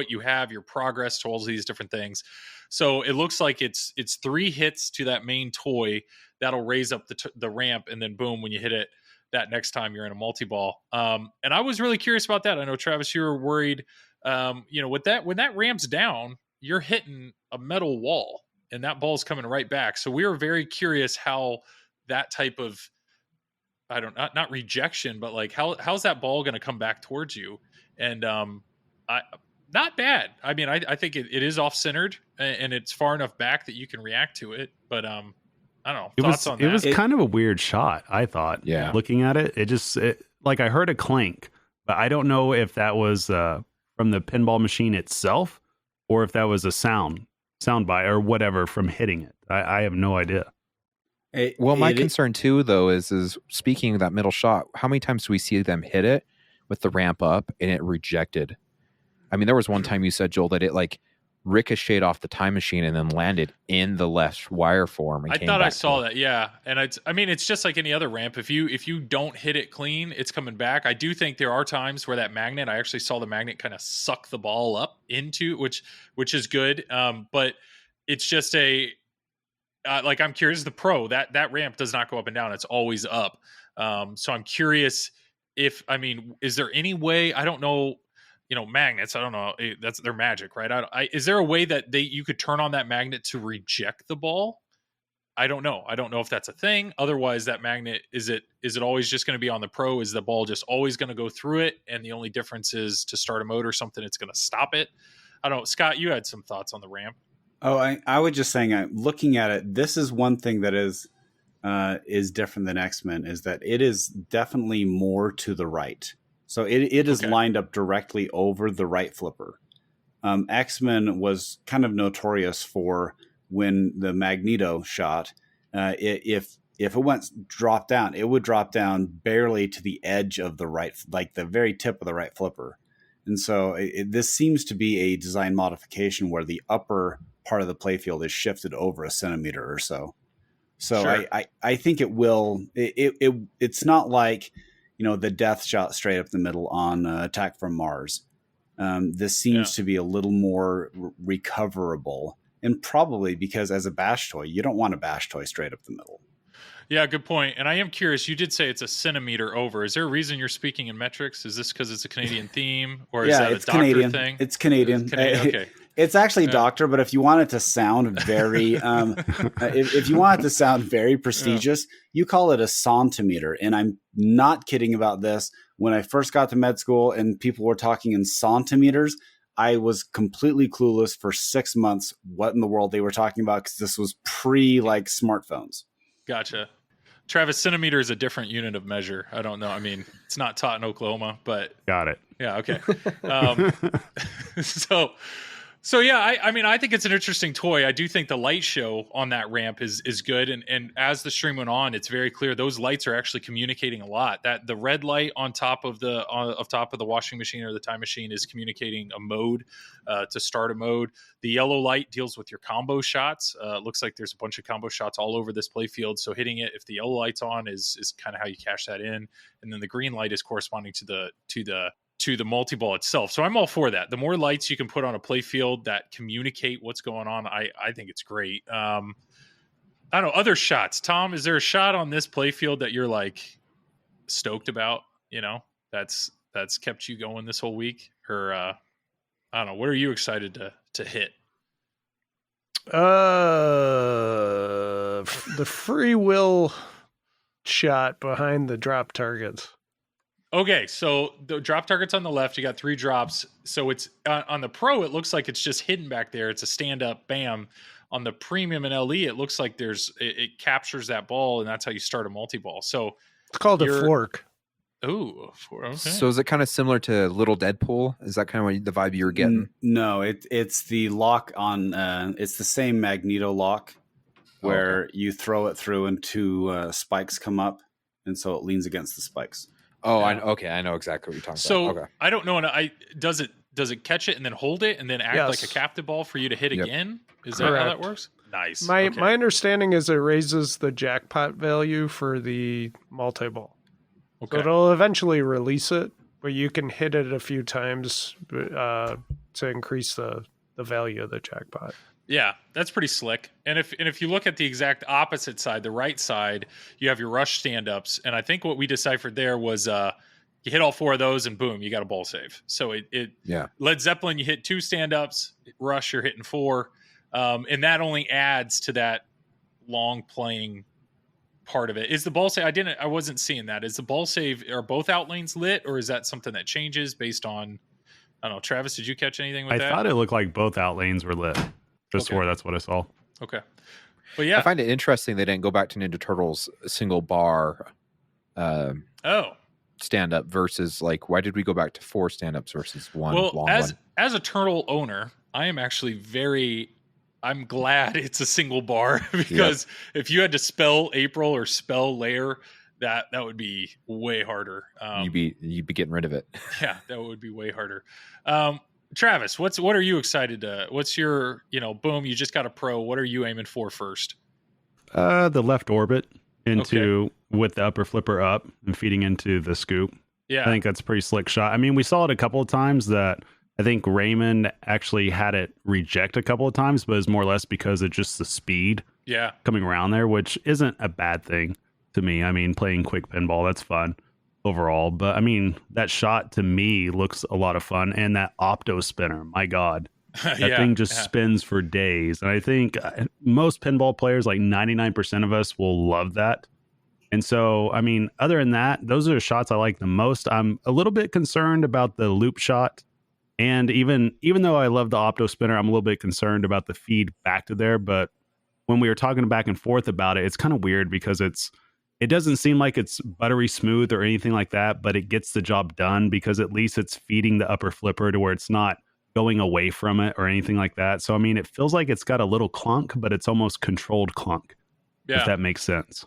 Speaker 3: you have, your progress to all these different things. So it looks like it's 3 hits to that main toy that'll raise up the ramp, and then boom, when you hit it that next time, you're in a multi-ball. And I was really curious about that. I know, Travis, you were worried, with that, when that ramps down, you're hitting a metal wall and that ball's coming right back. So we were very curious how that type of, not rejection, but like how's that ball going to come back towards you? And not bad. I mean, I think it is off-centered, and it's far enough back that you can react to it. But I don't know. Thoughts on that?
Speaker 4: It was kind of a weird shot, I thought.
Speaker 7: Yeah.
Speaker 4: Looking at it, like I heard a clank, but I don't know if that was from the pinball machine itself, or if that was a soundbite or whatever from hitting it. I have no idea.
Speaker 7: My concern too, though, is speaking of that middle shot, how many times do we see them hit it with the ramp up and it rejected? I mean, there was one time you said, Joel, that it like ricocheted off the time machine and then landed in the left wire form. And
Speaker 3: I thought I saw that. Yeah. And it's just like any other ramp. If you don't hit it clean, it's coming back. I do think there are times where that magnet, I actually saw the magnet kind of suck the ball up into, which is good. But it's just I'm curious, the pro, that ramp does not go up and down. It's always up. So I'm curious is there any way, I don't know, magnets, I don't know, that's their magic, right? Is there a way that you could turn on that magnet to reject the ball? I don't know. I don't know if that's a thing. Otherwise, that magnet, is it always just going to be on the pro? Is the ball just always going to go through it, and the only difference is to start a mode or something, it's going to stop it? I don't know. Scott, you had some thoughts on the ramp.
Speaker 8: Oh, I was just saying, looking at it, this is one thing that is different than X-Men, is that it is definitely more to the right. So it is lined up directly over the right flipper. X-Men was kind of notorious for, when the Magneto shot, if it went drop down, it would drop down barely to the edge of the right, like the very tip of the right flipper. And so this seems to be a design modification where the upper part of the playfield is shifted over a centimeter or so. So sure. I think it will. It's not like, the death shot straight up the middle on Attack from Mars. This seems to be a little more recoverable, and probably because as a bash toy, you don't want a bash toy straight up the middle.
Speaker 3: Yeah, good point. And I am curious, you did say it's a centimeter over. Is there a reason you're speaking in metrics? Is this because it's a Canadian theme, or is that a doctor
Speaker 8: Canadian
Speaker 3: thing?
Speaker 8: It's Canadian.
Speaker 3: Okay.
Speaker 8: It's actually doctor, but if you want it to sound very, if you want it to sound very prestigious, you call it a centimeter. And I'm not kidding about this. When I first got to med school and people were talking in centimeters, I was completely clueless for 6 months what in the world they were talking about, because this was smartphones. Gotcha.
Speaker 3: Travis, centimeter is a different unit of measure. I don't know. I mean, it's not taught in Oklahoma, but
Speaker 4: got it.
Speaker 3: Yeah. Okay. So yeah, I think it's an interesting toy. I do think the light show on that ramp is good. And as the stream went on, it's very clear those lights are actually communicating a lot. That the red light on top of the washing machine or the time machine is communicating a mode to start a mode. The yellow light deals with your combo shots. It looks like there's a bunch of combo shots all over this playfield. So hitting it, if the yellow light's on, is kind of how you cash that in. And then the green light is corresponding to the multi-ball itself. So I'm all for that. The more lights you can put on a playfield that communicate what's going on, I think it's great. I don't know, other shots. Tom, is there a shot on this playfield that you're like stoked about, that's kept you going this whole week? Or I don't know, what are you excited to hit?
Speaker 5: The free will shot behind the drop targets.
Speaker 3: Okay, so the drop target's on the left. You got 3 drops. So it's on the Pro, it looks like it's just hidden back there. It's a stand-up, bam. On the Premium and LE, it looks like it captures that ball, and that's how you start a multi-ball. So
Speaker 5: It's called a fork.
Speaker 3: Ooh, okay.
Speaker 7: So is it kind of similar to Little Deadpool? Is that kind of what the vibe you were getting?
Speaker 8: No, it's the lock on. It's the same magneto lock where you throw it through and 2 spikes come up, and so it leans against the spikes.
Speaker 7: Oh, I know exactly what you're talking
Speaker 3: So
Speaker 7: about. Okay.
Speaker 3: I don't know. Does it catch it and then hold it and then act
Speaker 5: Yes.
Speaker 3: like a captive ball for you to hit
Speaker 7: Yep.
Speaker 3: again? Is that how
Speaker 5: Correct.
Speaker 3: that works? Nice.
Speaker 5: My
Speaker 3: Okay.
Speaker 5: my understanding is it raises the jackpot value for the multi-ball.
Speaker 3: Okay.
Speaker 5: So it'll eventually release it, but you can hit it a few times to increase the value of the jackpot.
Speaker 3: Yeah, that's pretty slick. And if you look at the exact opposite side, the right side, you have your rush stand-ups. And I think what we deciphered there was you hit all 4 of those and boom, you got a ball save. So
Speaker 7: Yeah.
Speaker 3: Led Zeppelin, you hit 2 stand-ups. Rush, you're hitting 4. And that only adds to that long playing part of it. Is the ball save? I wasn't seeing that. Is the ball save, are both out lanes lit, or is that something that changes based on, I don't know, Travis, did you catch anything with
Speaker 4: I
Speaker 3: that?
Speaker 4: thought it looked like both out lanes were lit. Just
Speaker 3: Okay.
Speaker 4: where that's what I saw.
Speaker 3: Okay. But yeah.
Speaker 7: I find it interesting they didn't go back to Ninja Turtles single bar
Speaker 3: Oh.
Speaker 7: stand up versus like why did we go back to 4 stand ups versus 1
Speaker 3: Well,
Speaker 7: long
Speaker 3: as
Speaker 7: one?
Speaker 3: a turtle owner, I am actually I'm glad it's a single bar because if you had to spell April or spell layer, that would be way harder.
Speaker 7: You'd be getting rid of it.
Speaker 3: Yeah, that would be way harder. Travis, what are you excited to? What's your boom? You just got a Pro. What are you aiming for first?
Speaker 4: The left orbit into with the upper flipper up and feeding into the scoop.
Speaker 3: Yeah,
Speaker 4: I think that's a pretty slick shot. I mean, we saw it a couple of times that I think Raymond actually had it reject a couple of times, but it's more or less because of just the speed coming around there, which isn't a bad thing to me. I mean, playing quick pinball, that's fun overall. But I mean, that shot to me looks a lot of fun. And that opto spinner, my God, that thing just spins for days. And I think most pinball players, like 99% of us, will love that. And so, I mean, other than that, those are the shots I like the most. I'm a little bit concerned about the loop shot. And even though I love the opto spinner, I'm a little bit concerned about the feed back to there. But when we were talking back and forth about it, it's kind of weird because it doesn't seem like it's buttery smooth or anything like that, but it gets the job done because at least it's feeding the upper flipper to where it's not going away from it or anything like that. So, I mean, it feels like it's got a little clunk, but it's almost controlled clunk, if that makes sense.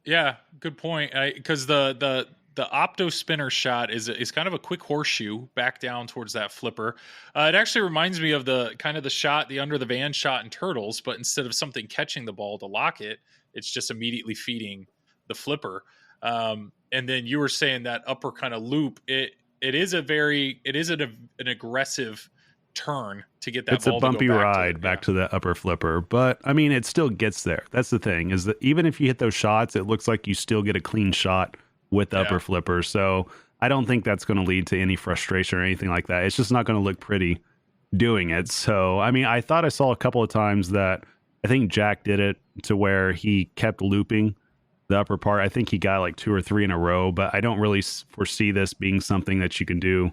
Speaker 3: Yeah, good point. Because the opto spinner shot is kind of a quick horseshoe back down towards that flipper. It actually reminds me of the shot, the under the van shot in Turtles, but instead of something catching the ball to lock it, it's just immediately feeding the flipper. And then you were saying that upper kind of loop. It is an aggressive turn to get that.
Speaker 4: It's
Speaker 3: ball
Speaker 4: a bumpy
Speaker 3: to go
Speaker 4: ride back to the upper flipper, but I mean, it still gets there. That's the thing, is that even if you hit those shots, it looks like you still get a clean shot with the upper flipper. So I don't think that's going to lead to any frustration or anything like that. It's just not going to look pretty doing it. So, I mean, I thought I saw a couple of times that I think Jack did it to where he kept looping the upper part. I think he got like 2 or 3 in a row, but I don't really foresee this being something that you can do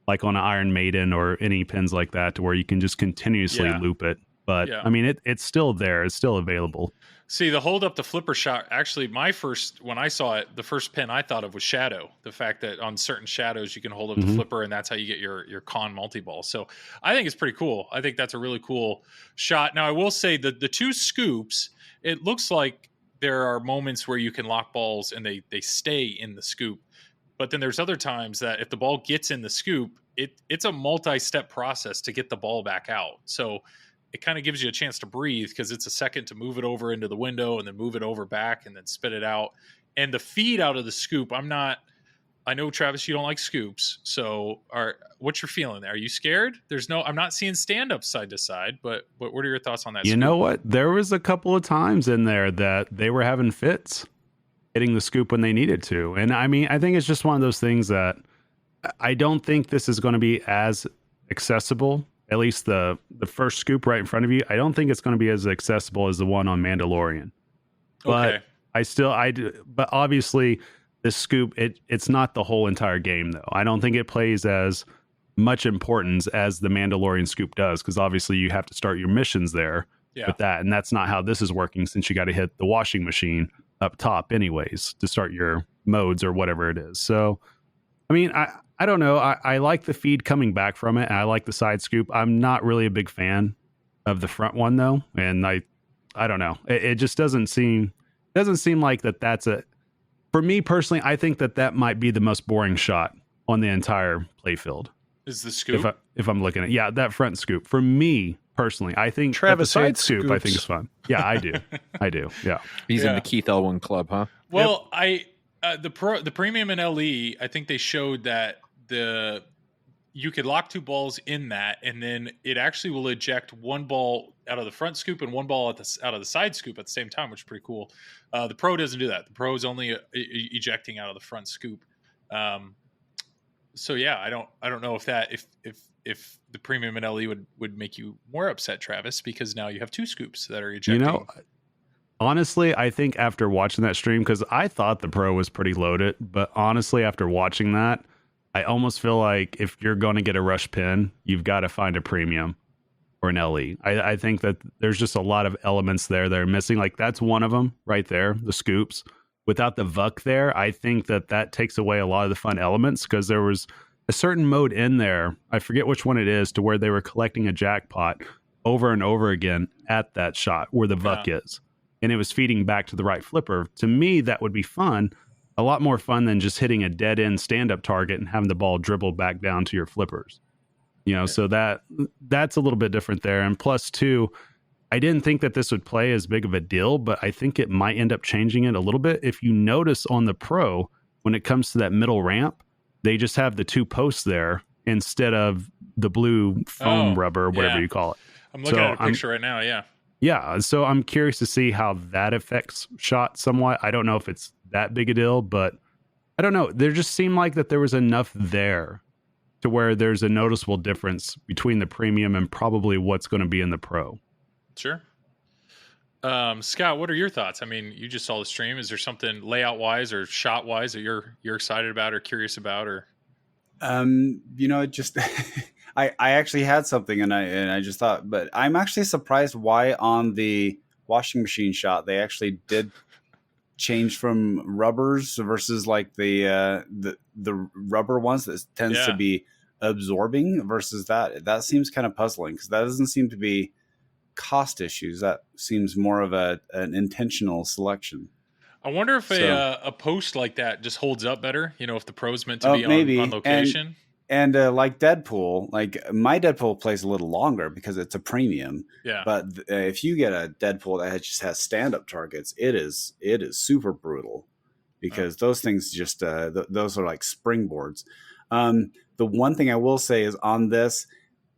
Speaker 4: like on an Iron Maiden or any pins like that, to where you can just continuously loop it. But I mean, it's still there. It's still available.
Speaker 3: See, the hold up the flipper shot, actually, when I saw it, the first pin I thought of was Shadow. The fact that on certain shadows you can hold up the flipper, and that's how you get your con multi-ball. So I think it's pretty cool. I think that's a really cool shot. Now, I will say that the 2 scoops, it looks like there are moments where you can lock balls and they stay in the scoop. But then there's other times that if the ball gets in the scoop, it's a multi-step process to get the ball back out. So it kind of gives you a chance to breathe because it's a second to move it over into the window and then move it over back and then spit it out. And the feed out of the scoop, I know, Travis, you don't like scoops. So what's your feeling there? Are you scared? I'm not seeing stand-ups side to side, but what are your thoughts on that?
Speaker 4: You know what? There was a couple of times in there that they were having fits hitting the scoop when they needed to. And I mean, I think it's just one of those things that I don't think this is going to be as accessible. At least the first scoop right in front of you, I don't think it's going to be as accessible as the one on Mandalorian. But I do, but obviously the scoop, it's not the whole entire game though. I don't think it plays as much importance as the Mandalorian scoop does, because obviously you have to start your missions there with that, and that's not how this is working, since you got to hit the washing machine up top anyways to start your modes or whatever it is. So I mean, I don't know. I like the feed coming back from it, and I like the side scoop. I'm not really a big fan of the front one though, and I don't know. It just doesn't seem like that's a, for me personally, I think that might be the most boring shot on the entire playfield.
Speaker 3: Is the scoop?
Speaker 4: If I'm looking at that front scoop, for me personally, I think
Speaker 5: Travis
Speaker 4: the side
Speaker 5: hates
Speaker 4: scoop
Speaker 5: scoops.
Speaker 4: I think is fun. Yeah, I do. I do. Yeah.
Speaker 7: He's in the Keith Elwin club, huh?
Speaker 3: Well, the premium and LE, I think they showed that you could lock 2 balls in that, and then it actually will eject 1 ball out of the front scoop and 1 ball out of the side scoop at the same time, which is pretty cool. The Pro doesn't do that. The Pro is only ejecting out of the front scoop. So yeah, I don't know if the premium and LE would make you more upset, Travis, because now you have 2 scoops that are ejecting.
Speaker 4: You know, honestly, I think after watching that stream, because I thought the Pro was pretty loaded, but honestly, after watching that, I almost feel like if you're going to get a rush pin, you've got to find a premium or an LE. I think that there's just a lot of elements there that are missing. Like that's one of them right there, the scoops. Without the VUC there, I think that takes away a lot of the fun elements, because there was a certain mode in there, I forget which one it is, to where they were collecting a jackpot over and over again at that shot where the VUC is. And it was feeding back to the right flipper. To me, that would be fun. A lot more fun than just hitting a dead end stand-up target and having the ball dribble back down to your flippers. So that's a little bit different there. And plus, too, I didn't think that this would play as big of a deal, but I think it might end up changing it a little bit. If you notice on the Pro, when it comes to that middle ramp, they just have the 2 posts there instead of the blue foam rubber, or whatever you call it.
Speaker 3: I'm looking at a picture right now, yeah.
Speaker 4: Yeah, so I'm curious to see how that affects shot somewhat. I don't know if it's that big a deal, but I don't know. There just seemed like that there was enough there to where there's a noticeable difference between the premium and probably what's going to be in the Pro.
Speaker 3: Sure. Scott, what are your thoughts? I mean, you just saw the stream. Is there something layout wise or shot wise that you're excited about or curious about, or?
Speaker 8: Just I actually had something and I just thought, but I'm actually surprised why on the washing machine shot they actually did change from rubbers versus like the rubber ones that tends to be absorbing versus that seems kind of puzzling, because that doesn't seem to be cost issues. That seems more of an intentional selection.
Speaker 3: I wonder if a post like that just holds up better. If the Pro's meant to be
Speaker 8: maybe
Speaker 3: on location.
Speaker 8: And like Deadpool, like my Deadpool plays a little longer because it's a premium. Yeah. But if you get a Deadpool that just has stand-up targets, it is super brutal, because those things just those are like springboards. The one thing I will say is on this,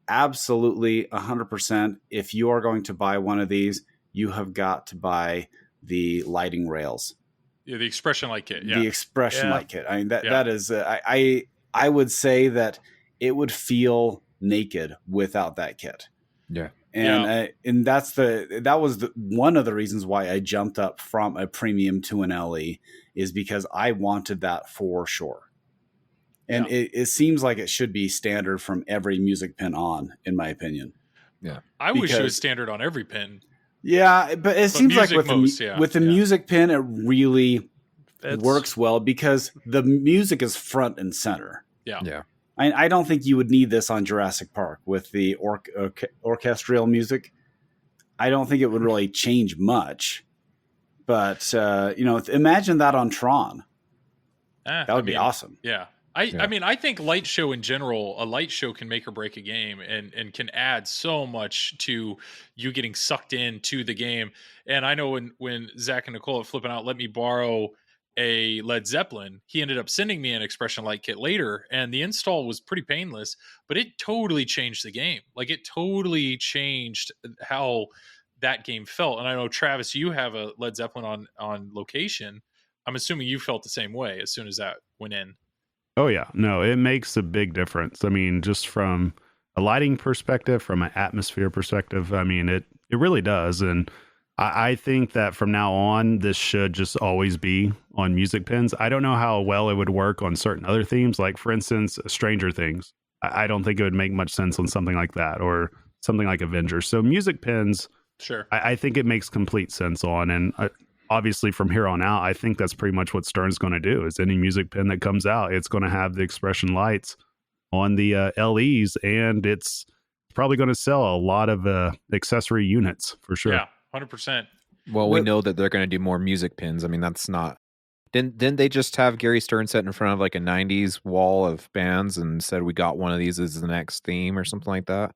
Speaker 8: absolutely 100%. If you are going to buy one of these, you have got to buy the lighting rails.
Speaker 3: Yeah, the expression light kit. Yeah.
Speaker 8: The expression light kit. I mean, that is, I would say that it would feel naked without that kit.
Speaker 7: Yeah.
Speaker 8: And that was one of the reasons why I jumped up from a premium to an LE, is because I wanted that for sure. And it seems like it should be standard from every music pin on, in my opinion.
Speaker 7: Yeah.
Speaker 3: I wish it was standard on every pin.
Speaker 8: Yeah, but it seems like with the music pin, it really works well because the music is front and center.
Speaker 3: Yeah.
Speaker 7: Yeah.
Speaker 8: I don't think you would need this on Jurassic Park with the orchestral music. I don't think it would really change much. But, imagine that on Tron. That would be awesome.
Speaker 3: Yeah. I mean, I think light show in general, a light show can make or break a game and can add so much to you getting sucked into the game. And I know when Zach and Nicole at Flipping Out let me borrow a Led Zeppelin, he ended up sending me an expression light kit later, and the install was pretty painless, but it totally changed the game. Like, it totally changed how that game felt. And I know, Travis, you have a Led Zeppelin on location. I'm assuming you felt the same way as soon as that went in.
Speaker 4: Oh, yeah. No, it makes a big difference. I mean, just from a lighting perspective, from an atmosphere perspective, I mean, it really does. And I think that from now on, this should just always be on music pins. I don't know how well it would work on certain other themes, like for instance, Stranger Things. I don't think it would make much sense on something like that or something like Avengers. So music pins,
Speaker 3: Sure.
Speaker 4: I think it makes complete sense on. And obviously from here on out, I think that's pretty much what Stern's going to do is any music pin that comes out, it's going to have the expression lights on the LEs, and it's probably going to sell a lot of accessory units for sure.
Speaker 3: Yeah, 100%.
Speaker 7: Well, we know that they're going to do more music pins. I mean, that's not. Didn't they just have Gary Stern set in front of like a '90s wall of bands and said we got one of these as the next theme or something like that?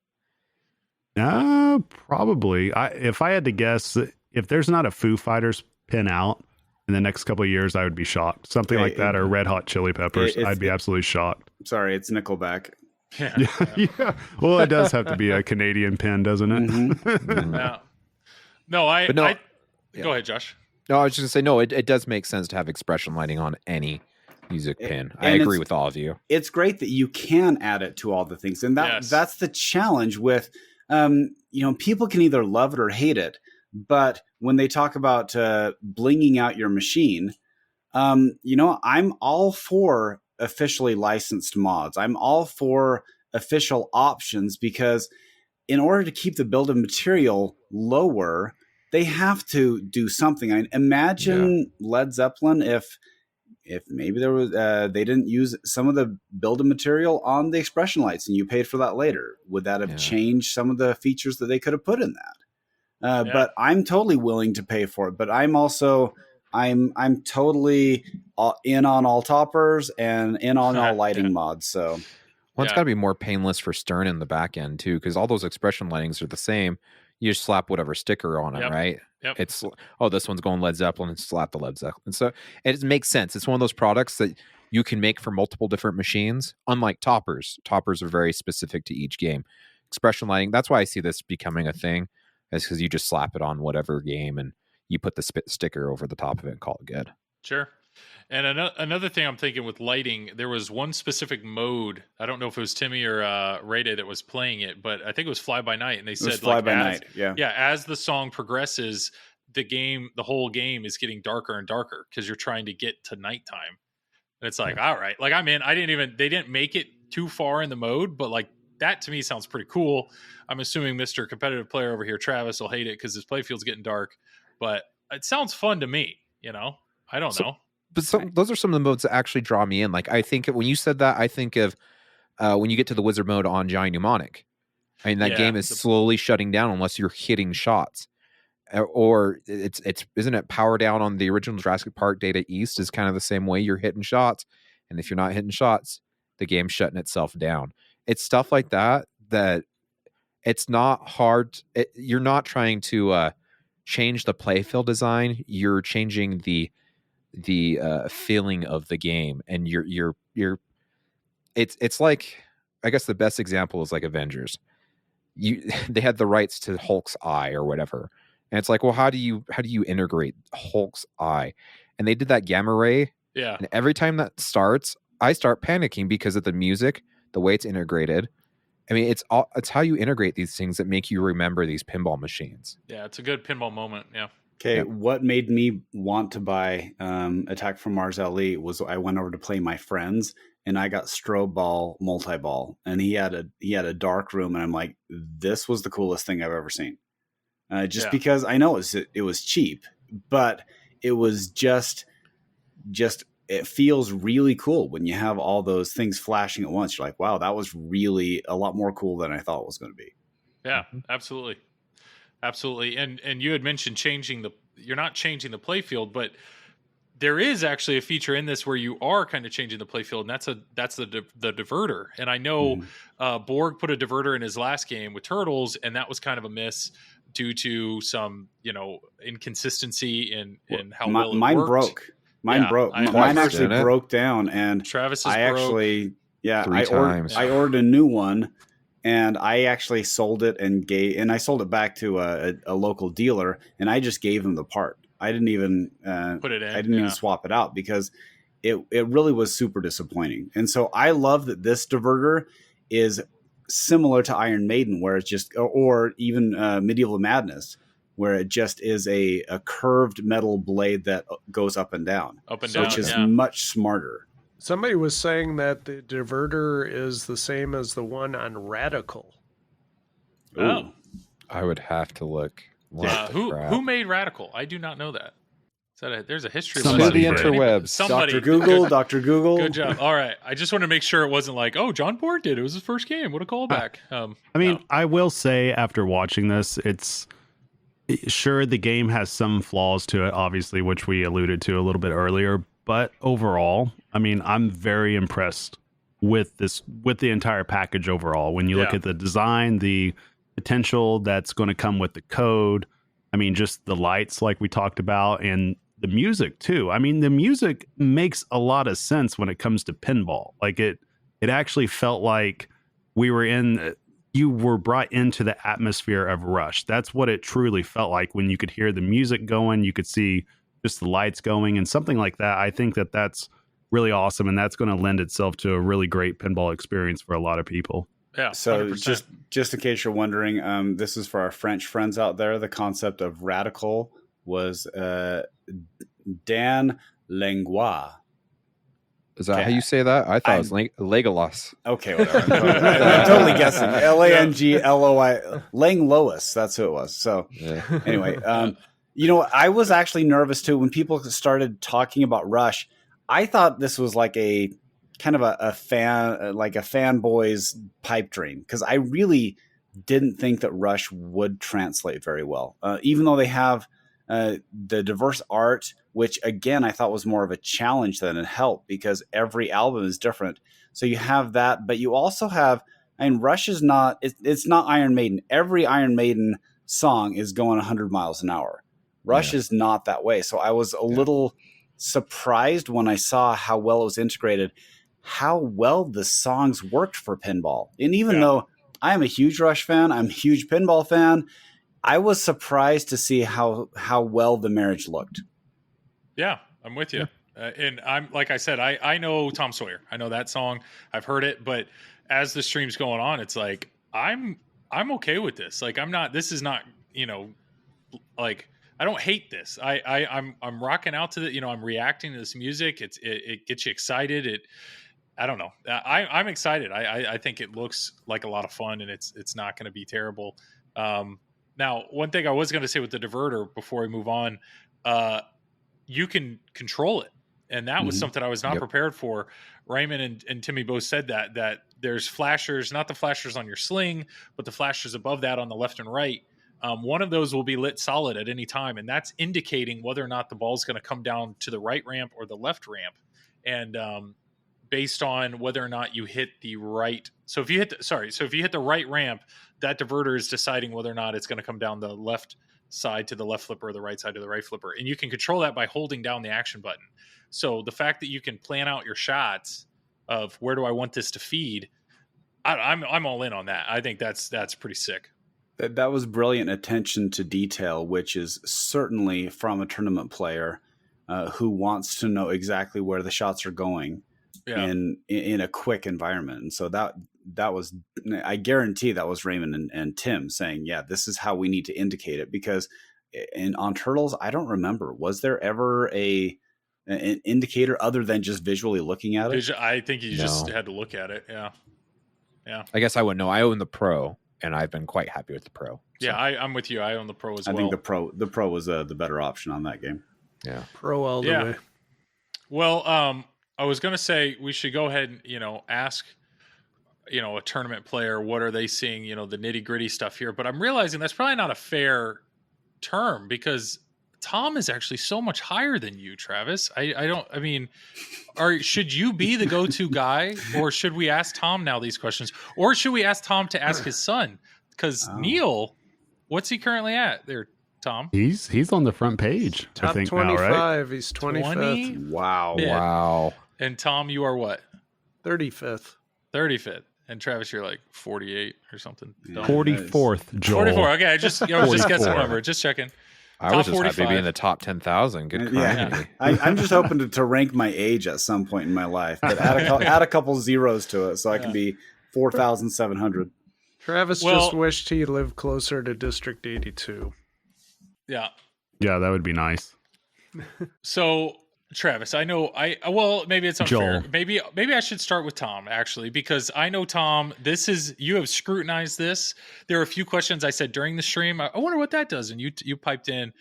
Speaker 4: Probably. If I had to guess, if there's not a Foo Fighters pin out in the next couple of years, I would be shocked. Something like that, or Red Hot Chili Peppers. I'd be absolutely shocked.
Speaker 8: Sorry, it's Nickelback.
Speaker 4: Yeah. Well, it does have to be a Canadian pin, doesn't it?
Speaker 8: Mm-hmm.
Speaker 3: Yeah. No, Go ahead, Josh.
Speaker 7: No, I was just gonna say no. It does make sense to have expression lighting on any music pin. I agree with all of you.
Speaker 8: It's great that you can add it to all the things, and that's the challenge with. People can either love it or hate it, but when they talk about blinging out your machine, I'm all for officially licensed mods. I'm all for official options because in order to keep the build of material lower, they have to do something. I imagine Led Zeppelin if maybe there was they didn't use some of the build of material on the expression lights and you paid for that later, would that have changed some of the features that they could have put in that? But I'm totally willing to pay for it. But I'm also I'm totally in on all toppers and in on all lighting mods. So
Speaker 7: it's got to be more painless for Stern in the back end too, because all those expression lightings are the same. You just slap whatever sticker on it, right?
Speaker 3: Yep.
Speaker 7: It's this one's going Led Zeppelin, and slap the Led Zeppelin. So it makes sense. It's one of those products that you can make for multiple different machines. Unlike toppers, toppers are very specific to each game. Expression lighting. That's why I see this becoming a thing, is because you just slap it on whatever game and you put the sticker over the top of it and call it good.
Speaker 3: Sure. And another thing I'm thinking with lighting, there was one specific mode. I don't know if it was Timmy or Rayday that was playing it, but I think it was Fly By Night. And they said
Speaker 8: Fly By Night. Yeah.
Speaker 3: As the song progresses, the whole game is getting darker and darker because you're trying to get to nighttime. And it's like, all right, like I'm in. They didn't make it too far in the mode, but like that to me sounds pretty cool. I'm assuming Mr. Competitive Player over here, Travis, will hate it because his playfield's getting dark, but it sounds fun to me. I don't know.
Speaker 7: But those are some of the modes that actually draw me in. Like I think when you said that, I think of when you get to the wizard mode on Giant Mnemonic. I mean, that game is slowly shutting down unless you're hitting shots. Or it's isn't it power down on the original Jurassic Park Data East is kind of the same way, you're hitting shots. And if you're not hitting shots, the game's shutting itself down. It's stuff like that it's not hard. You're not trying to change the playfield design. You're changing the feeling of the game, and it's like, I guess the best example is like Avengers. They had the rights to Hulk's eye or whatever, and it's like, well, how do you integrate Hulk's eye? And they did that gamma ray.
Speaker 3: Yeah.
Speaker 7: And every time that starts, I start panicking because of the music, the way it's integrated. I mean, it's how you integrate these things that make you remember these pinball machines.
Speaker 3: Yeah, it's a good pinball moment. Yeah.
Speaker 8: Okay, what made me want to buy Attack from Mars LE was I went over to play my friends, and I got strobe ball multi-ball, and he had a dark room, and I'm like, this was the coolest thing I've ever seen. Because I know it was cheap, but it was just it feels really cool when you have all those things flashing at once. You're like, wow, that was really a lot more cool than I thought it was going to be.
Speaker 3: Yeah, absolutely. Absolutely. And you had mentioned you're not changing the playfield, but there is actually a feature in this where you are kind of changing the playfield, and that's the diverter. And I know Borg put a diverter in his last game with Turtles, and that was kind of a miss due to some, inconsistency in how well it
Speaker 8: mine
Speaker 3: worked.
Speaker 8: broke. Mine broke. Mine actually broke down, and
Speaker 3: Travis
Speaker 8: I ordered a new one. And I actually sold it and I sold it back to a local dealer, and I just gave him the part. I didn't even
Speaker 3: put it in.
Speaker 8: I didn't even swap it out because it really was super disappointing. And so I love that this diverter is similar to Iron Maiden, where it's just, or even Medieval Madness, where it just is a curved metal blade that goes up and down, which is much smarter.
Speaker 5: Somebody was saying that the diverter is the same as the one on Radical.
Speaker 3: Oh,
Speaker 7: I would have to look.
Speaker 3: Who made Radical? I do not know that. There's a history
Speaker 7: To
Speaker 3: lesson.
Speaker 7: the interwebs.
Speaker 3: Somebody,
Speaker 8: Dr. Google.
Speaker 3: Good job. All right. I just want to make sure it wasn't like, oh, John Board did. It was his first game. What a callback.
Speaker 4: I mean, I will say after watching this, it's sure the game has some flaws to it, obviously, which we alluded to a little bit earlier. But overall, I mean, I'm very impressed with the entire package overall. When you look at the design, the potential that's going to come with the code, I mean, just the lights like we talked about, and the music too. I mean, the music makes a lot of sense when it comes to pinball. Like it actually felt like you were brought into the atmosphere of Rush. That's what it truly felt like when you could hear the music going, you could see just the lights going and something like that. I think that's really awesome, and that's going to lend itself to a really great pinball experience for a lot of people.
Speaker 3: Yeah.
Speaker 8: So
Speaker 3: 100%.
Speaker 8: just in case you're wondering, this is for our French friends out there. The concept of Radical was Dan Langlois.
Speaker 7: Is that how you say that? I thought it was Legolas.
Speaker 8: Okay, whatever. I'm totally guessing. Langloi. Langlois. That's who it was. So anyway, I was actually nervous too when people started talking about Rush. I thought this was like a kind of a fanboy's pipe dream, because I really didn't think that Rush would translate very well, even though they have the diverse art, which again I thought was more of a challenge than a help, because every album is different. So you have that, but you also have, I mean, Rush is not, it's not Iron Maiden. Every Iron Maiden song is going 100 miles an hour. Rush is not that way. So I was a little surprised when I saw how well it was integrated, how well the songs worked for pinball. And even though I am a huge Rush fan, I'm a huge pinball fan, I was surprised to see how well the marriage looked.
Speaker 3: Yeah, I'm with you. And I'm, like I said, I know Tom Sawyer. I know that song. I've heard it, but as the stream's going on, it's like, I'm okay with this. Like, this is not, like, I don't hate this. I'm rocking out to the, I'm reacting to this music. It gets you excited. I don't know. I'm excited. I think it looks like a lot of fun, and it's not going to be terrible. Now, one thing I was going to say with the diverter before we move on, you can control it. And that was something I was not prepared for. Raymond and Timmy both said that there's flashers, not the flashers on your sling, but the flashers above that on the left and right. One of those will be lit solid at any time, and that's indicating whether or not the ball is going to come down to the right ramp or the left ramp. And based on whether or not you hit the right. So if you hit the right ramp, that diverter is deciding whether or not it's going to come down the left side to the left flipper or the right side to the right flipper. And you can control that by holding down the action button. So the fact that you can plan out your shots of where do I want this to feed, I'm all in on that. I think that's pretty sick.
Speaker 8: That was brilliant attention to detail, which is certainly from a tournament player who wants to know exactly where the shots are going in a quick environment. And so that was, I guarantee that was Raymond and Tim saying, yeah, this is how we need to indicate it, because on Turtles, I don't remember, was there ever an indicator other than just visually looking at it?
Speaker 3: I think you just had to look at it. Yeah.
Speaker 7: I guess I wouldn't know. I own the Pro, and I've been quite happy with the Pro. So.
Speaker 3: Yeah, I'm with you. I own the Pro as well.
Speaker 8: I think the Pro was the better option on that game.
Speaker 7: Yeah.
Speaker 5: Pro all the way.
Speaker 3: Well, I was going to say we should go ahead and, ask, a tournament player, what are they seeing, the nitty gritty stuff here. But I'm realizing that's probably not a fair term, because Tom is actually so much higher than you, Travis. Should you be the go-to guy, or should we ask Tom now these questions, or should we ask Tom to ask his son? Because Neil, what's he currently at there, Tom?
Speaker 4: He's on the front page.
Speaker 5: Top
Speaker 4: I think
Speaker 5: 25.
Speaker 4: now, right?
Speaker 5: He's 25th.
Speaker 8: Wow.
Speaker 3: Yeah.
Speaker 7: Wow.
Speaker 3: And Tom, you are what?
Speaker 5: 35th.
Speaker 3: 35th. And Travis, you're like 48 or something.
Speaker 4: 44th, Joel.
Speaker 3: 44. Okay, I was just guessing a number. Just checking.
Speaker 7: I was just
Speaker 3: 45.
Speaker 7: happy to be in the top 10,000. Good crying.
Speaker 8: Yeah. I'm just hoping to rank my age at some point in my life, but add a couple zeros to it so I can be 4,700.
Speaker 5: Travis just wished he lived closer to District 82.
Speaker 3: Yeah.
Speaker 4: Yeah, that would be nice.
Speaker 3: So Travis, I know well, maybe it's unfair.
Speaker 4: Joel.
Speaker 3: Maybe I should start with Tom actually, because I know Tom, you have scrutinized this. There are a few questions I said during the stream. I wonder what that does, and you piped in.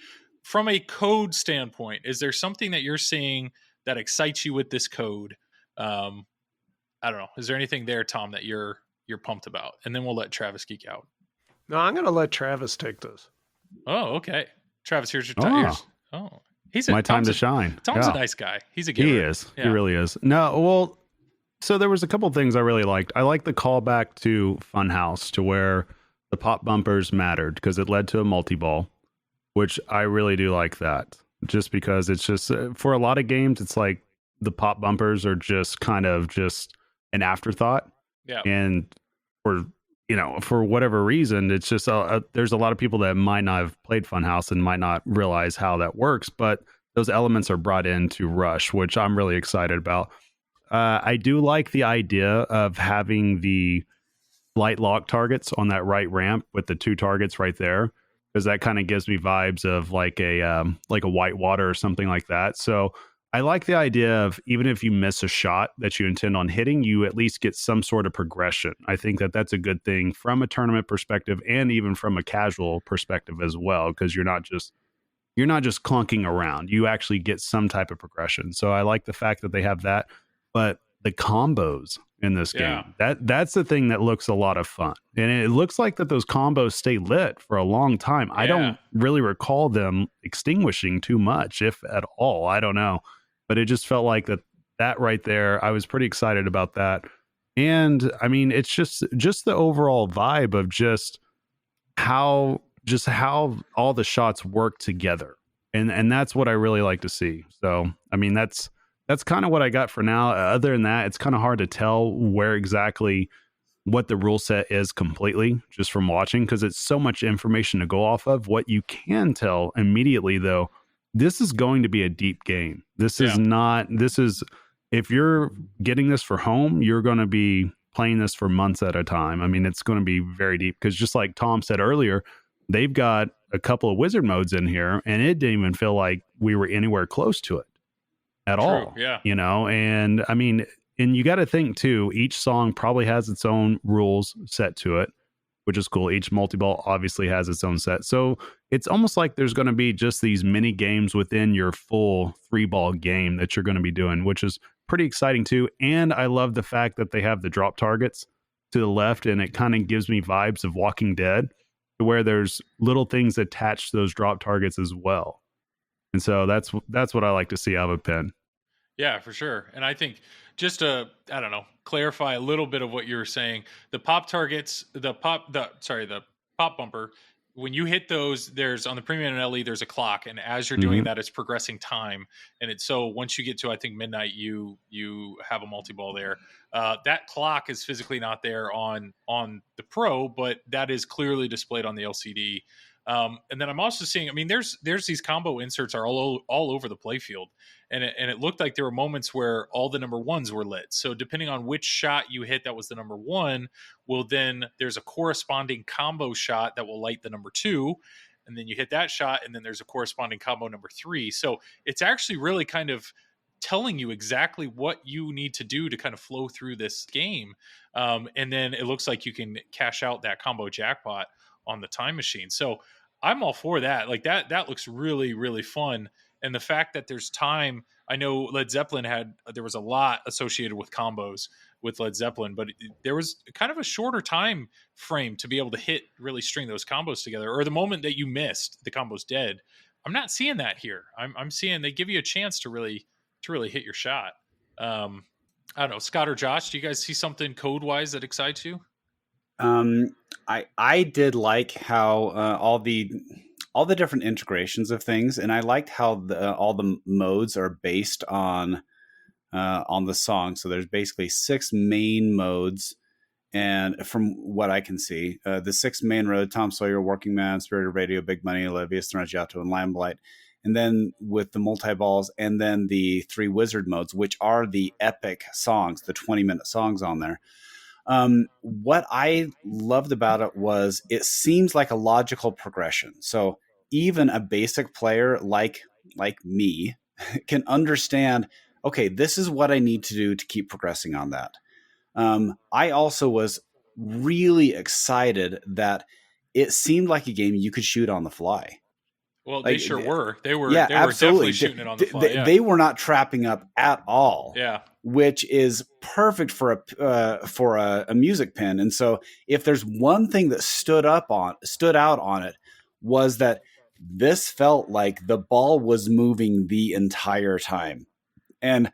Speaker 3: From a code standpoint, is there something that you're seeing that excites you with this code? I don't know. Is there anything there, Tom, that you're pumped about? And then we'll let Travis geek out.
Speaker 5: No, I'm going to let Travis take this.
Speaker 3: Oh, okay. Travis, here's your
Speaker 4: Oh.
Speaker 3: time. He's
Speaker 4: My time to shine.
Speaker 3: Tom's
Speaker 4: Yeah.
Speaker 3: a nice guy. He's a giver.
Speaker 4: He is.
Speaker 3: Yeah.
Speaker 4: He really is. No, well, so there was a couple things I really liked. I like the callback to Funhouse, to where the pop bumpers mattered because it led to a multi-ball, which I really do like that. Just because it's just, for a lot of games, it's like the pop bumpers are just kind of just an afterthought.
Speaker 3: Yeah.
Speaker 4: And for whatever reason, it's just there's a lot of people that might not have played Funhouse and might not realize how that works, but those elements are brought into Rush, which I'm really excited about. I do like the idea of having the light lock targets on that right ramp with the 2 targets right there, because that kind of gives me vibes of like a Whitewater or something like that. So I like the idea of, even if you miss a shot that you intend on hitting, you at least get some sort of progression. I think that that's a good thing from a tournament perspective, and even from a casual perspective as well, because you're not just clunking around. You actually get some type of progression. So I like the fact that they have that. But the combos in this game, that's the thing that looks a lot of fun. And it looks like that those combos stay lit for a long time. I don't really recall them extinguishing too much, if at all. I don't know. But it just felt like that right there, I was pretty excited about that. And I mean, it's just the overall vibe of just how all the shots work together. And that's what I really like to see. So, I mean, that's kind of what I got for now. Other than that, it's kind of hard to tell where exactly what the rule set is completely, just from watching, because it's so much information to go off of. What you can tell immediately, though, this is going to be a deep game. This is if you're getting this for home, you're going to be playing this for months at a time. I mean, it's going to be very deep, because just like Tom said earlier, they've got a couple of wizard modes in here, and it didn't even feel like we were anywhere close to it at all.
Speaker 3: Yeah.
Speaker 4: And I mean, and you got to think too, each song probably has its own rules set to it, which is cool. Each multi-ball obviously has its own set. So it's almost like there's going to be just these mini games within your full 3-ball game that you're going to be doing, which is pretty exciting too. And I love the fact that they have the drop targets to the left, and it kind of gives me vibes of Walking Dead, to where there's little things attached to those drop targets as well. And so that's what I like to see out of a pin.
Speaker 3: Yeah, for sure. And I think, just to, I don't know, clarify a little bit of what you were saying, the pop targets, the pop bumper, when you hit those, there's on the premium and LE, there's a clock, and as you're doing that, it's progressing time. And it's so once you get to, I think, midnight, you have a multi-ball there. That clock is physically not there on the Pro, but that is clearly displayed on the LCD. And then I'm also seeing, I mean, there's these combo inserts are all over the playfield, and it looked like there were moments where all the number ones were lit. So depending on which shot you hit that was the number one, well, then there's a corresponding combo shot that will light the number 2, and then you hit that shot, and then there's a corresponding combo number 3. So it's actually really kind of telling you exactly what you need to do to kind of flow through this game. And then it looks like you can cash out that combo jackpot on the time machine. So I'm all for that. Like that looks really, really fun. And the fact that there's time, I know Led Zeppelin there was a lot associated with combos with Led Zeppelin, but there was kind of a shorter time frame to be able to really string those combos together, or the moment that you missed, the combo's dead. I'm not seeing that here. I'm seeing they give you a chance to really hit your shot. I don't know, Scott or Josh, do you guys see something code wise that excites you?
Speaker 8: I did like how all the different integrations of things, and I liked how all the modes are based on the song. So there's basically 6 main modes, and from what I can see, the 6 main road: Tom Sawyer, Working Man, Spirited Radio, Big Money, Levius, Thronagiato, and Limelight. And then with the multi-balls, and then the 3 wizard modes, which are the epic songs, the 20-minute songs on there. What I loved about it was it seems like a logical progression. So even a basic player like me can understand, okay, this is what I need to do to keep progressing on that. I also was really excited that it seemed like a game you could shoot on the fly.
Speaker 3: Well, they sure were. They were
Speaker 8: absolutely.
Speaker 3: definitely shooting it on the fly.
Speaker 8: They were not trapping up at all.
Speaker 3: Yeah.
Speaker 8: Which is perfect for a music pin. And so if there's one thing that stood out on it was that this felt like the ball was moving the entire time. And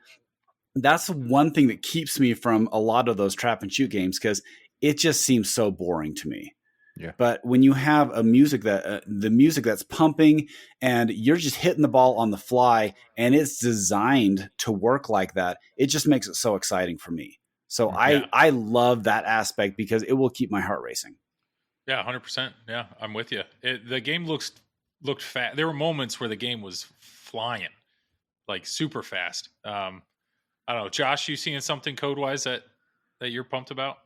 Speaker 8: that's one thing that keeps me from a lot of those trap and shoot games, because it just seems so boring to me.
Speaker 7: Yeah.
Speaker 8: But when you have a music that the music that's pumping and you're just hitting the ball on the fly and it's designed to work like that, it just makes it so exciting for me. So I love that aspect because it will keep my heart racing.
Speaker 3: Yeah, 100%. Yeah, I'm with you. The game looked fast. There were moments where the game was flying, like super fast. I don't know, Josh, you seeing something code wise that you're pumped about?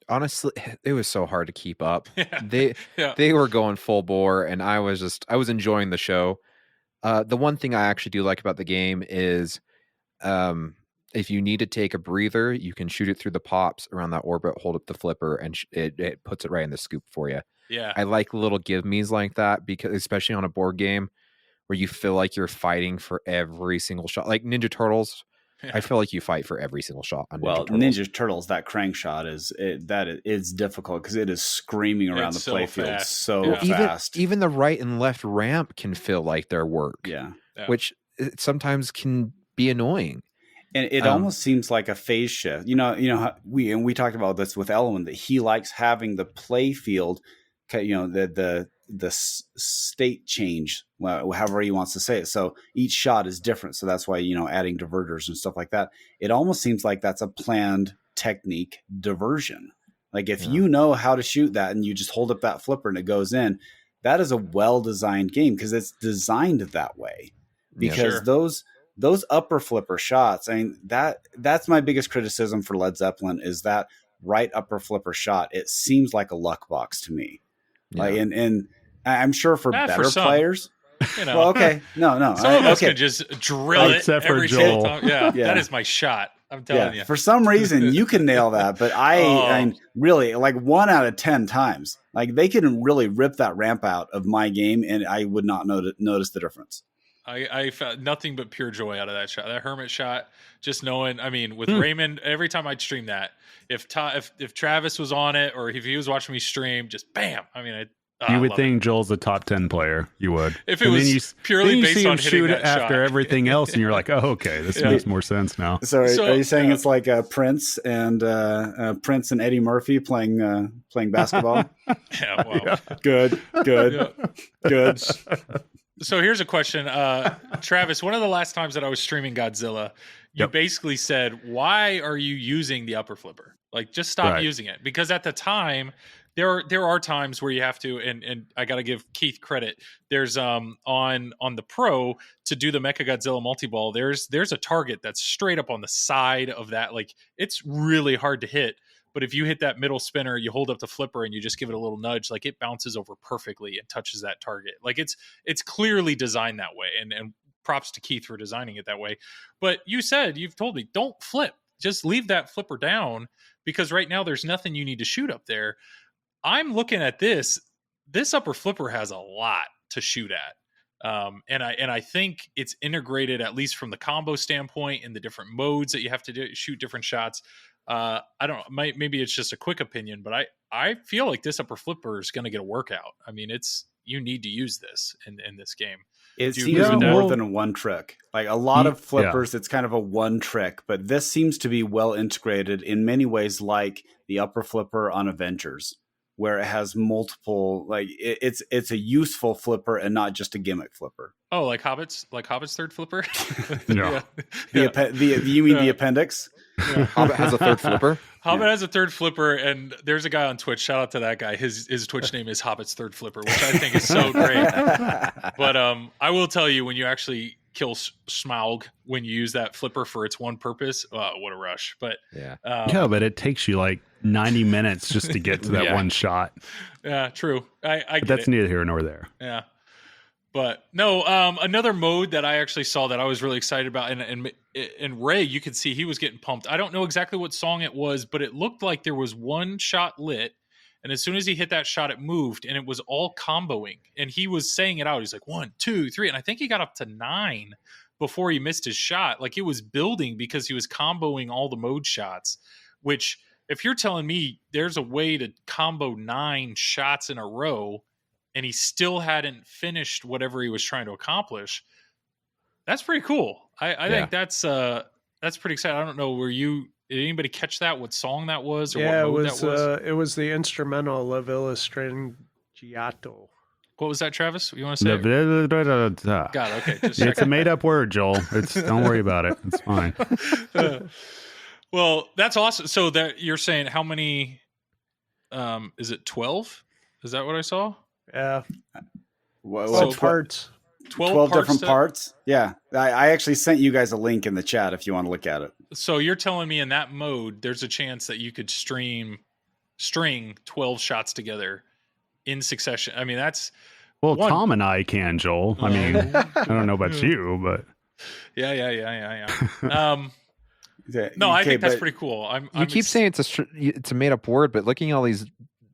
Speaker 7: Honestly, it was so hard to keep up.
Speaker 3: Yeah.
Speaker 7: They were going full bore, and I was enjoying the show. The one thing I actually do like about the game is, if you need to take a breather, you can shoot it through the pops around that orbit, hold up the flipper, and it puts it right in the scoop for you.
Speaker 3: Yeah,
Speaker 7: I like little give me's like that, because especially on a board game where you feel like you're fighting for every single shot, like Ninja Turtles. Yeah. I feel like you fight for every single shot on
Speaker 8: Ninja Turtles. That crank shot is difficult because it is screaming around the playfield so fast.
Speaker 7: Even the right and left ramp can feel like their work.
Speaker 8: Yeah.
Speaker 7: Which sometimes can be annoying.
Speaker 8: And it almost seems like a phase shift. We talked about this with Element, that he likes having the play field, the state change, however he wants to say it. So each shot is different. So that's why, adding diverters and stuff like that. It almost seems like that's a planned technique diversion. Like if you know how to shoot that and you just hold up that flipper and it goes in, that is a well-designed game because it's designed that way. Because those upper flipper shots, I mean, that's my biggest criticism for Led Zeppelin is that right upper flipper shot. It seems like a luck box to me. Yeah. Like, and I'm sure for better players, Well, okay, no.
Speaker 3: Some of us can just drill it every single time. Yeah, that is my shot. I'm telling you.
Speaker 8: For some reason, you can nail that, but I'm really like 1 out of 10 times. Like they can really rip that ramp out of my game, and I would not notice the difference.
Speaker 3: I felt nothing but pure joy out of that shot. That hermit shot, just knowing. I mean, with Raymond, every time I'd stream that, if Travis was on it or if he was watching me stream, just bam. I mean,
Speaker 4: you would think Joel's a top 10 player. You would.
Speaker 3: If it was purely based on hitting that shot.
Speaker 4: After everything else, and you're like, oh, okay, this makes more sense now.
Speaker 8: So are you saying it's like Prince and Eddie Murphy playing basketball?
Speaker 3: Yeah. Well,
Speaker 8: good.
Speaker 3: So here's a question, Travis. One of the last times that I was streaming Godzilla, you basically said, "Why are you using the upper flipper? Like, just stop using it." Because at the time, there are times where you have to, and I got to give Keith credit. There's on the Pro to do the Mechagodzilla multi-ball. There's a target that's straight up on the side of that. Like, it's really hard to hit. But if you hit that middle spinner, you hold up the flipper and you just give it a little nudge, like it bounces over perfectly and touches that target. Like it's clearly designed that way. And props to Keith for designing it that way. But you've told me, don't flip. Just leave that flipper down because right now there's nothing you need to shoot up there. I'm looking at this upper flipper has a lot to shoot at. And I think it's integrated, at least from the combo standpoint, in the different modes that you have to shoot different shots. I don't know. Maybe it's just a quick opinion, but I feel like this upper flipper is going to get a workout. I mean, you need to use this in this game.
Speaker 8: It seems more than a one trick. Like a lot of flippers, it's kind of a one trick, but this seems to be well integrated in many ways, like the upper flipper on Avengers, where it has multiple. Like it's a useful flipper and not just a gimmick flipper.
Speaker 3: Oh, like Hobbit's third flipper.
Speaker 4: No,
Speaker 8: you mean the appendix?
Speaker 7: Yeah. Hobbit has a third flipper.
Speaker 3: Hobbit has a third flipper, and there's a guy on Twitch. Shout out to that guy. His Twitch name is Hobbit's Third Flipper, which I think is so great. But I will tell you, when you actually kill Smaug, when you use that flipper for its one purpose, what a rush! But
Speaker 4: but it takes you like 90 minutes just to get to that one shot.
Speaker 3: Yeah, true. I
Speaker 4: But
Speaker 3: get
Speaker 4: that's
Speaker 3: it.
Speaker 4: neither here nor there.
Speaker 3: Yeah. But no, another mode that I actually saw that I was really excited about, and Ray, you could see he was getting pumped. I don't know exactly what song it was, but it looked like there was one shot lit, and as soon as he hit that shot, it moved, and it was all comboing. And he was saying it out. He's like 1, 2, 3, and I think he got up to 9 before he missed his shot. Like it was building because he was comboing all the mode shots. Which, if you're telling me there's a way to combo 9 shots in a row, and he still hadn't finished whatever he was trying to accomplish, that's pretty cool. I think that's pretty exciting. I don't know, did anybody catch that? What song that was? Or
Speaker 5: Yeah,
Speaker 3: what mode that was?
Speaker 5: it was the instrumental of Il Strangiato.
Speaker 3: What was that, Travis? You want to say it?
Speaker 4: God,
Speaker 3: God, okay. Just
Speaker 4: it's a made up word, Joel. Don't worry about it. It's fine.
Speaker 3: Well, that's awesome. So that you're saying how many, is it 12? Is that what I saw?
Speaker 5: Yeah.
Speaker 8: Well,
Speaker 5: parts.
Speaker 8: 12 different parts. Yeah. I actually sent you guys a link in the chat if you want to look at it.
Speaker 3: So you're telling me in that mode, there's a chance that you could string 12 shots together in succession. I mean, that's
Speaker 4: Tom and I can, Joel. I mean, I don't know about you, but
Speaker 3: yeah. No, I think that's pretty cool.
Speaker 7: You keep saying it's a made up word, but looking at all these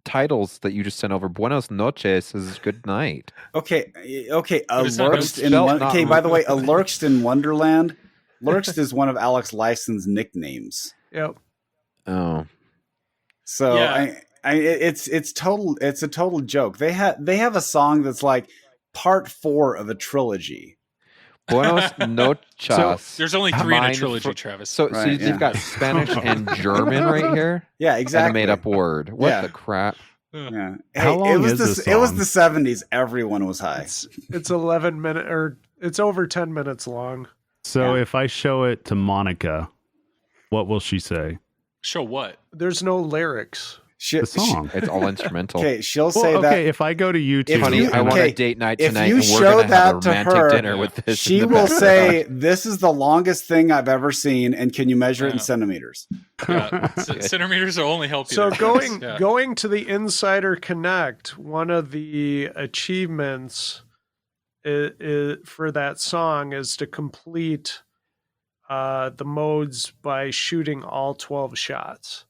Speaker 7: titles that you just sent over, Buenos noches is good night.
Speaker 8: Okay.
Speaker 3: it's not
Speaker 8: By the way, a Lurkst in Wonderland. Lurkst is one of Alex Lyson's nicknames.
Speaker 5: Yep.
Speaker 7: Oh.
Speaker 8: So
Speaker 3: Yeah.
Speaker 8: it's a total joke. They have a song that's like part 4 of a trilogy.
Speaker 7: Buenos noches.
Speaker 3: There's only 3 in a trilogy, Travis.
Speaker 7: So you've got Spanish and German right here?
Speaker 8: Yeah, exactly.
Speaker 7: And a made up word. What the crap?
Speaker 8: Yeah.
Speaker 4: How long is this song?
Speaker 8: It was the 70s. Everyone was high.
Speaker 5: It's 11 minutes, or it's over 10 minutes long.
Speaker 4: So if I show it to Monica, what will she say?
Speaker 3: Show what?
Speaker 5: There's no lyrics.
Speaker 4: The song.
Speaker 7: It's all instrumental.
Speaker 8: Okay, she'll say that.
Speaker 4: Okay, if I go to YouTube,
Speaker 7: Honey, I want a date night
Speaker 8: if
Speaker 7: tonight,
Speaker 8: you
Speaker 7: and we're
Speaker 8: show
Speaker 7: going to have a
Speaker 8: that to
Speaker 7: romantic
Speaker 8: her,
Speaker 7: dinner with this.
Speaker 8: She
Speaker 7: in the
Speaker 8: will say,
Speaker 7: background.
Speaker 8: "This is the longest thing I've ever seen, and can you measure it in centimeters?"
Speaker 3: Yeah, centimeters will only help you.
Speaker 5: So
Speaker 3: there.
Speaker 5: going to the Insider Connect, one of the achievements for that song is to complete the modes by shooting all 12 shots.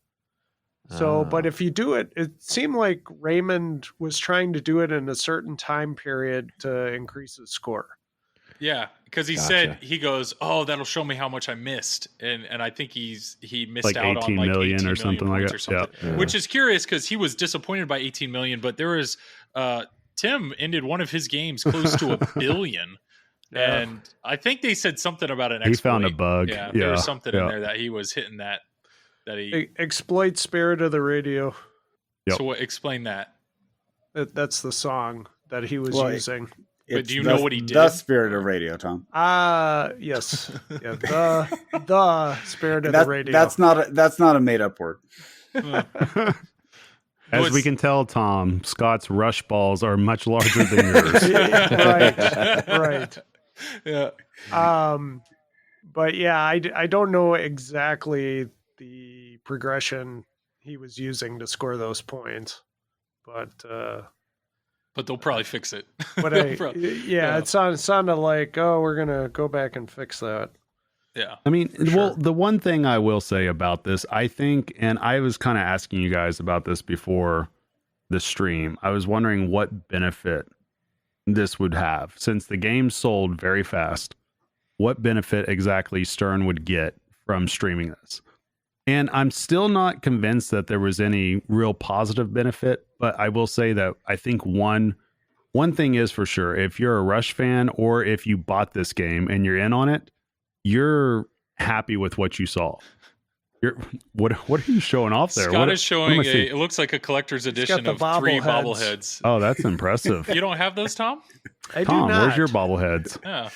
Speaker 5: So, but if you do it, it seemed like Raymond was trying to do it in a certain time period to increase his score.
Speaker 3: Yeah, because he said, he goes, "Oh, that'll show me how much I missed," and I think he missed
Speaker 4: like
Speaker 3: out
Speaker 4: 18
Speaker 3: on like
Speaker 4: million
Speaker 3: 18
Speaker 4: or
Speaker 3: million
Speaker 4: something like
Speaker 3: points
Speaker 4: that.
Speaker 3: or something.
Speaker 4: Yeah.
Speaker 3: Which is curious because he was disappointed by 18 million, but there was Tim ended one of his games close to $1 billion.
Speaker 5: Yeah.
Speaker 3: And I think they said something about an exploit.
Speaker 4: He found a bug.
Speaker 3: Yeah, there was something in there that he was hitting that he.
Speaker 5: Exploit Spirit of the Radio.
Speaker 4: Yep.
Speaker 3: So explain that.
Speaker 5: That's the song that he was using.
Speaker 3: But do you know what he did?
Speaker 8: The Spirit of Radio, Tom.
Speaker 5: Yes. Yeah, the Spirit of the Radio.
Speaker 8: That's not a made up word.
Speaker 4: As we can tell, Tom, Scott's rush balls are much larger than yours.
Speaker 5: right.
Speaker 3: Yeah.
Speaker 5: But yeah, I don't know exactly the progression he was using to score those points, but
Speaker 3: they'll probably fix it.
Speaker 5: But it sounded like, oh, we're gonna go back and fix that.
Speaker 3: Yeah.
Speaker 4: I mean, well, the one thing I will say about this, I think, and I was kind of asking you guys about this before the stream, I was wondering what benefit this would have. Since the game sold very fast, what benefit exactly Stern would get from streaming this? And I'm still not convinced that there was any real positive benefit, but I will say that I think one thing is for sure, if you're a Rush fan or if you bought this game and you're in on it, you're happy with what you saw. What are you showing off there?
Speaker 3: Scott is showing it looks like a collector's edition of 3 bobbleheads.
Speaker 4: Oh, that's impressive.
Speaker 3: You don't have those, Tom?
Speaker 5: I do
Speaker 4: Tom,
Speaker 5: not.
Speaker 4: where's your bobbleheads?
Speaker 3: Yeah.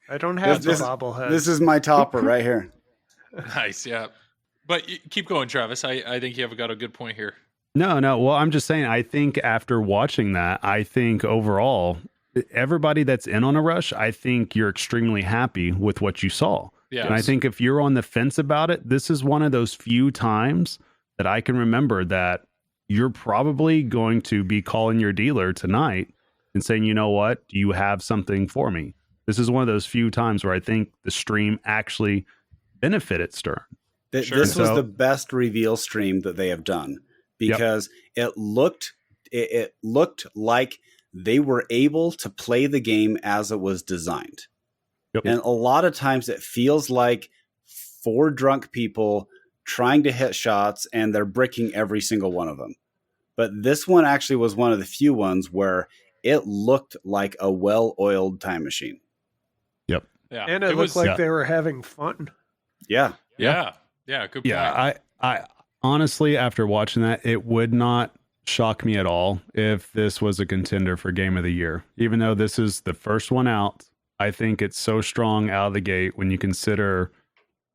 Speaker 5: I don't have the bobbleheads.
Speaker 8: This is my topper right here.
Speaker 3: Nice, yeah. But keep going, Travis. I think you have got a good point here.
Speaker 4: No. Well, I'm just saying, I think after watching that, I think overall, everybody that's in on a Rush, I think you're extremely happy with what you saw.
Speaker 3: Yeah.
Speaker 4: And I think if you're on the fence about it, this is one of those few times that I can remember that you're probably going to be calling your dealer tonight and saying, you know what, do you have something for me? This is one of those few times where I think the stream actually benefited Stern.
Speaker 8: This was the best reveal stream that they have done, because it looked like they were able to play the game as it was designed. Yep. And a lot of times it feels like 4 drunk people trying to hit shots and they're bricking every single one of them. But this one actually was one of the few ones where it looked like a well-oiled time machine.
Speaker 4: Yep.
Speaker 3: Yeah.
Speaker 5: And it looked like they were having fun.
Speaker 3: Yeah. Yeah. Yeah. Good point.
Speaker 4: Yeah. I honestly, after watching that, it would not shock me at all if this was a contender for Game of the Year. Even though this is the first one out, I think it's so strong out of the gate when you consider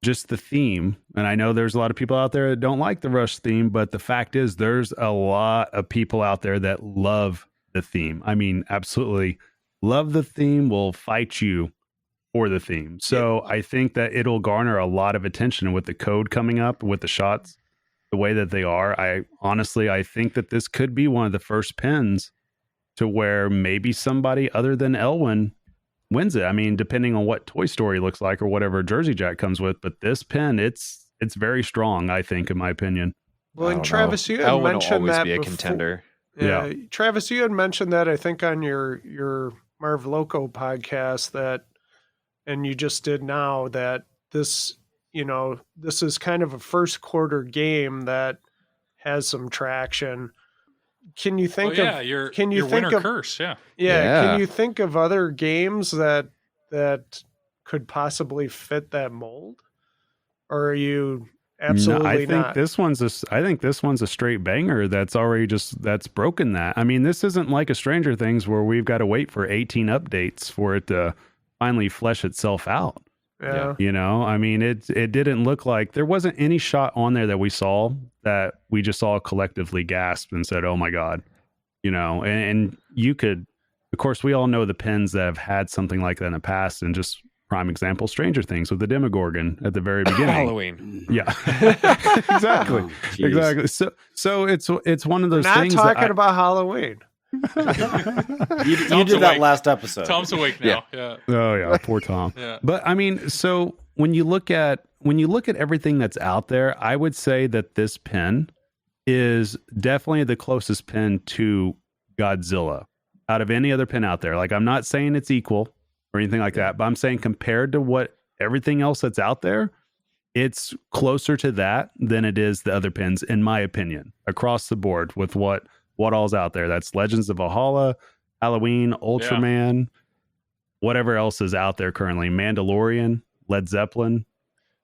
Speaker 4: just the theme. And I know there's a lot of people out there that don't like the Rush theme, but the fact is there's a lot of people out there that love the theme. I mean, absolutely love the theme, will fight you for the theme. So I think that it'll garner a lot of attention with the code coming up, with the shots the way that they are. I think that this could be one of the first pins to where maybe somebody other than Elwin wins it. I mean, depending on what Toy Story looks like or whatever Jersey Jack comes with, but this pin, it's very strong, I think, in my opinion.
Speaker 5: Well, and Travis, you had mentioned that
Speaker 7: be a
Speaker 5: before.
Speaker 7: contender.
Speaker 5: Yeah, Travis, you had mentioned that, I think, on your Marv Loco podcast, that, and you just did now, that this, this is kind of a first quarter game that has some traction. Can you think of
Speaker 3: your
Speaker 5: think
Speaker 3: winner
Speaker 5: of
Speaker 3: curse? Yeah.
Speaker 5: Can you think of other games that could possibly fit that mold? Or are you absolutely
Speaker 4: I think
Speaker 5: not?
Speaker 4: this one's a straight banger that's already that's broken that. I mean, this isn't like a Stranger Things where we've got to wait for 18 updates for it to finally flesh itself out.
Speaker 5: Yeah.
Speaker 4: I mean, it didn't look like there wasn't any shot on there that we saw that we just all collectively gasped and said, oh my God, and you could, of course, we all know the pins that have had something like that in the past, and just prime example, Stranger Things with the Demogorgon at the very beginning.
Speaker 7: Halloween.
Speaker 4: Yeah, exactly.
Speaker 8: Oh,
Speaker 4: exactly. So it's one of those
Speaker 5: Not
Speaker 4: things
Speaker 5: talking about Halloween.
Speaker 8: You did that last episode.
Speaker 3: Tom's awake now. Yeah.
Speaker 4: Oh yeah, poor Tom.
Speaker 3: Yeah.
Speaker 4: But I mean, so when you look at everything that's out there, I would say that this pin is definitely the closest pin to Godzilla out of any other pin out there. Like, I'm not saying it's equal or anything like that, but I'm saying compared to what everything else that's out there, it's closer to that than it is the other pins, in my opinion, across the board with what all's out there. That's Legends of Valhalla, Halloween, Ultraman, whatever else is out there currently, Mandalorian, Led Zeppelin.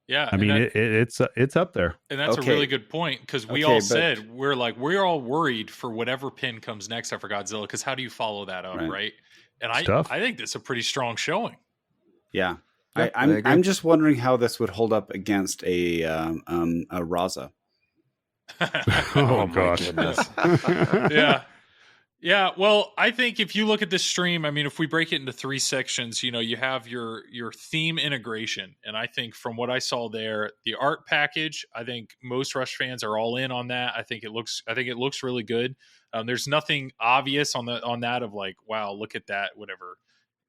Speaker 3: Yeah.
Speaker 4: I mean, it's up there.
Speaker 3: And that's a really good point, because we all said, we're all worried for whatever pin comes next after Godzilla, because how do you follow that up, right? And I think that's a pretty strong showing.
Speaker 8: Yeah. I'm just wondering how this would hold up against a Raza.
Speaker 4: Oh gosh.
Speaker 3: Yeah. Well, I think if you look at this stream, I mean, if we break it into 3 sections, you have your theme integration. And I think from what I saw there, the art package, I think most Rush fans are all in on that. I think it looks really good. There's nothing obvious on that of like, wow, look at that, whatever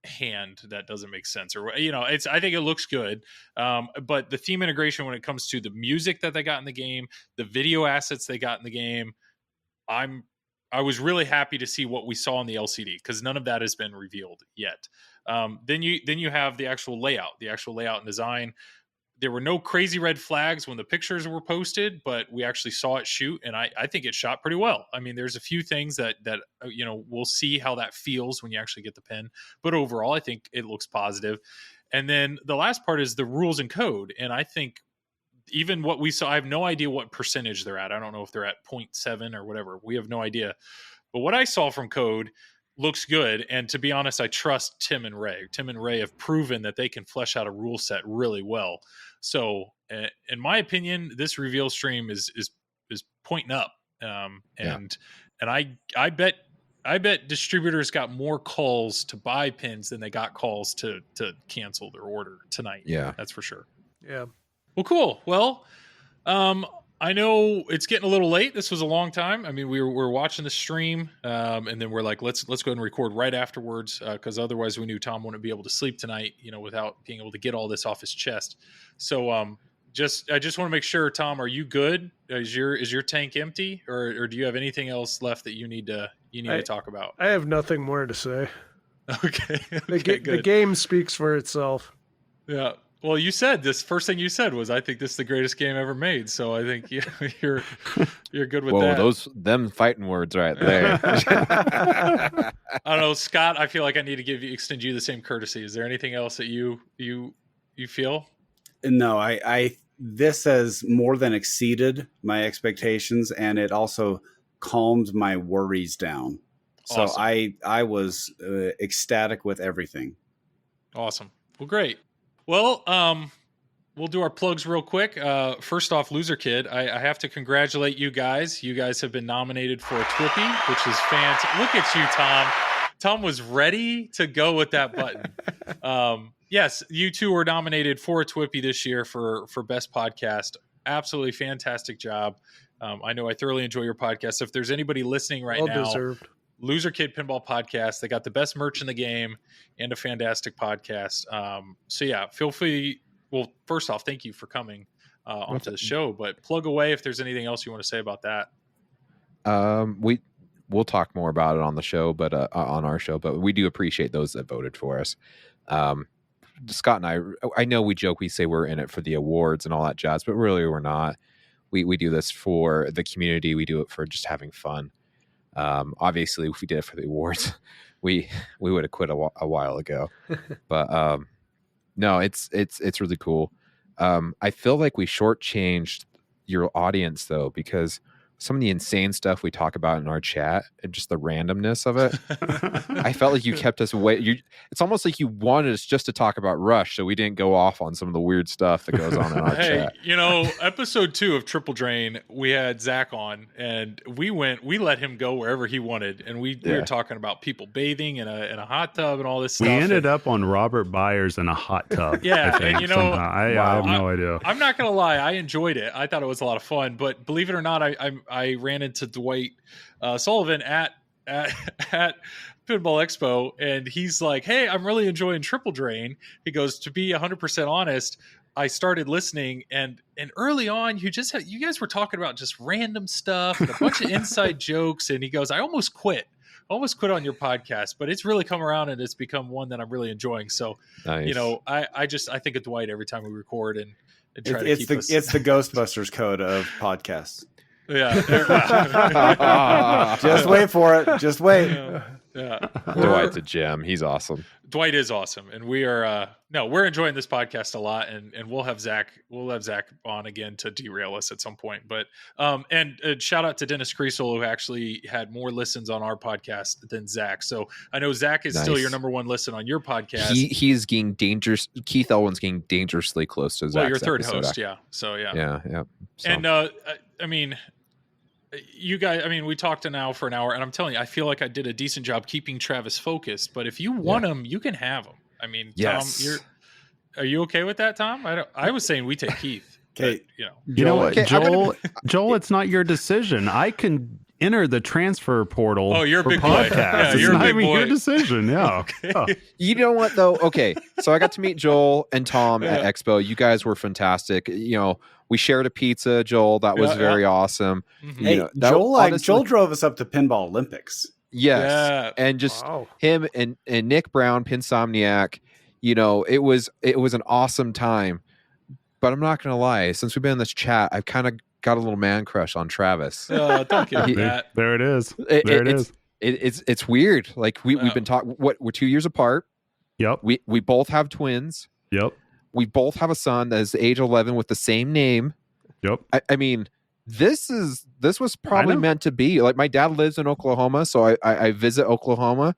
Speaker 3: hand that doesn't make sense, or I think it looks good, but the theme integration when it comes to the music that they got in the game, the video assets they got in the game, I was really happy to see what we saw on the LCD, because none of that has been revealed yet. Then you have the actual layout and design. There were no crazy red flags when the pictures were posted, but we actually saw it shoot, and I think it shot pretty well. I mean, there's a few things that we'll see how that feels when you actually get the pin, but overall, I think it looks positive. And then the last part is the rules and code, and I think even what we saw, I have no idea what percentage they're at. I don't know if they're at 0.7 or whatever. We have no idea. But what I saw from code looks good, and to be honest, I trust Tim and Ray. Tim and Ray have proven that they can flesh out a rule set really well. So, in my opinion, this reveal stream is pointing up, and I bet distributors got more calls to buy pins than they got calls to cancel their order tonight.
Speaker 7: Yeah,
Speaker 3: that's for sure.
Speaker 5: Yeah.
Speaker 3: Well, cool. Well, I know it's getting a little late. This was a long time. I mean, we were watching the stream, and then we're like, let's go ahead and record right afterwards, because otherwise we knew Tom wouldn't be able to sleep tonight, without being able to get all this off his chest. So I just want to make sure, Tom, are you good? Is your tank empty, or do you have anything else left that you need to talk about?
Speaker 5: I have nothing more to say.
Speaker 3: Okay.
Speaker 5: The game speaks for itself.
Speaker 3: Yeah. Well, you said this first thing you said was, I think this is the greatest game ever made. So I think you're good with that.
Speaker 7: Whoa, them fighting words right there.
Speaker 3: I don't know, Scott, I feel like I need to extend you the same courtesy. Is there anything else that you feel?
Speaker 8: No, I this has more than exceeded my expectations, and it also calmed my worries down. So
Speaker 3: Awesome.
Speaker 8: I was ecstatic with everything.
Speaker 3: Awesome. Well, great. Well, we'll do our plugs real quick. First off, Loserkid, I have to congratulate you guys. You guys have been nominated for a Twippy, which is fantastic. Look at you, Tom. Tom was ready to go with that button. Yes, you two were nominated for a Twippy this year for Best Podcast. Absolutely fantastic job. I know I thoroughly enjoy your podcast. If there's anybody listening right now,
Speaker 5: Deserved.
Speaker 3: Loserkid Pinball Podcast. They got the best merch in the game and a fantastic podcast. So yeah, feel free. Well, first off, thank you for coming onto the show, but plug away if there's anything else you want to say about that.
Speaker 7: We'll talk more about it on the show, but on our show, but we do appreciate those that voted for us. Scott and I know we joke, we say we're in it for the awards and all that jazz, but really we're not. We do this for the community. We do it for just having fun. Obviously, if we did it for the awards, we would have quit a while ago. But no, it's really cool. I feel like we shortchanged your audience though, because some of the insane stuff we talk about in our chat and just the randomness of it. I felt like you kept us away. It's almost like you wanted us just to talk about Rush, so we didn't go off on some of the weird stuff that goes on in our chat.
Speaker 3: Episode 2 of Triple Drain, we had Zach on, and we let him go wherever he wanted, and we were talking about people bathing in a hot tub and all this stuff.
Speaker 4: We ended up on Robert Byers in a hot tub.
Speaker 3: Yeah,
Speaker 4: I think,
Speaker 3: and
Speaker 4: I have no idea.
Speaker 3: I'm not gonna lie, I enjoyed it. I thought it was a lot of fun, but believe it or not, I ran into Dwight Sullivan at Pinball Expo, and he's like, "Hey, I'm really enjoying Triple Drain." He goes, "To be 100% honest, I started listening, and early on, you guys were talking about just random stuff and a bunch of inside jokes." And he goes, "I almost quit on your podcast, but it's really come around and it's become one that I'm really enjoying." So,
Speaker 7: nice.
Speaker 3: I think of Dwight every time we record and try to keep us.
Speaker 8: It's the Ghostbusters code of podcasts.
Speaker 3: Yeah.
Speaker 8: Just wait for it. Just wait.
Speaker 3: Yeah.
Speaker 7: Dwight's a gem. He's awesome.
Speaker 3: Dwight is awesome, and we are we're enjoying this podcast a lot, and we'll have Zach on again to derail us at some point. But and shout out to Dennis Creasel, who actually had more listens on our podcast than Zach. So I know Zach is still your number one listen on your podcast.
Speaker 7: He's getting dangerous. Keith Elwin's getting dangerously close to Zach's
Speaker 3: Well, your third
Speaker 7: episode.
Speaker 3: host, yeah. So
Speaker 7: yeah. So.
Speaker 3: And I mean, you guys, we talked now for an hour, and I'm telling you, I feel like I did a decent job keeping Travis focused. But if you want him, you can have him. I mean,
Speaker 7: yes.
Speaker 3: Tom, are you okay with that, Tom? I was saying we take Keith.
Speaker 8: Okay,
Speaker 4: you know what, Joel? It's not your decision. I can enter the transfer portal.
Speaker 3: Oh, you're a
Speaker 4: for
Speaker 3: big boy.
Speaker 4: podcasts.
Speaker 3: Yeah,
Speaker 4: it's
Speaker 3: you're a
Speaker 4: not
Speaker 3: big
Speaker 4: even
Speaker 3: boy.
Speaker 4: your decision. Yeah.
Speaker 3: Okay.
Speaker 4: Oh.
Speaker 7: You know what though? Okay, so I got to meet Joel and Tom at Expo. You guys were fantastic. We shared a pizza, Joel. That was very awesome.
Speaker 3: Mm-hmm.
Speaker 8: Hey, Joel drove us up to Pinball Olympics.
Speaker 7: Yes,
Speaker 3: Yeah.
Speaker 7: and just him and Nick Brown, Pinsomniac. It was an awesome time. But I'm not gonna lie, since we've been in this chat, I've kind of got a little man crush on Travis.
Speaker 3: Don't give me that.
Speaker 4: There it is. There it is.
Speaker 7: It's weird. Like we've been talking. We're 2 years apart.
Speaker 4: Yep.
Speaker 7: We both have twins.
Speaker 4: Yep.
Speaker 7: We both have a son that is age 11 with the same name.
Speaker 4: Yep.
Speaker 7: I mean, this was probably meant to be. Like, my dad lives in Oklahoma, so I visit Oklahoma.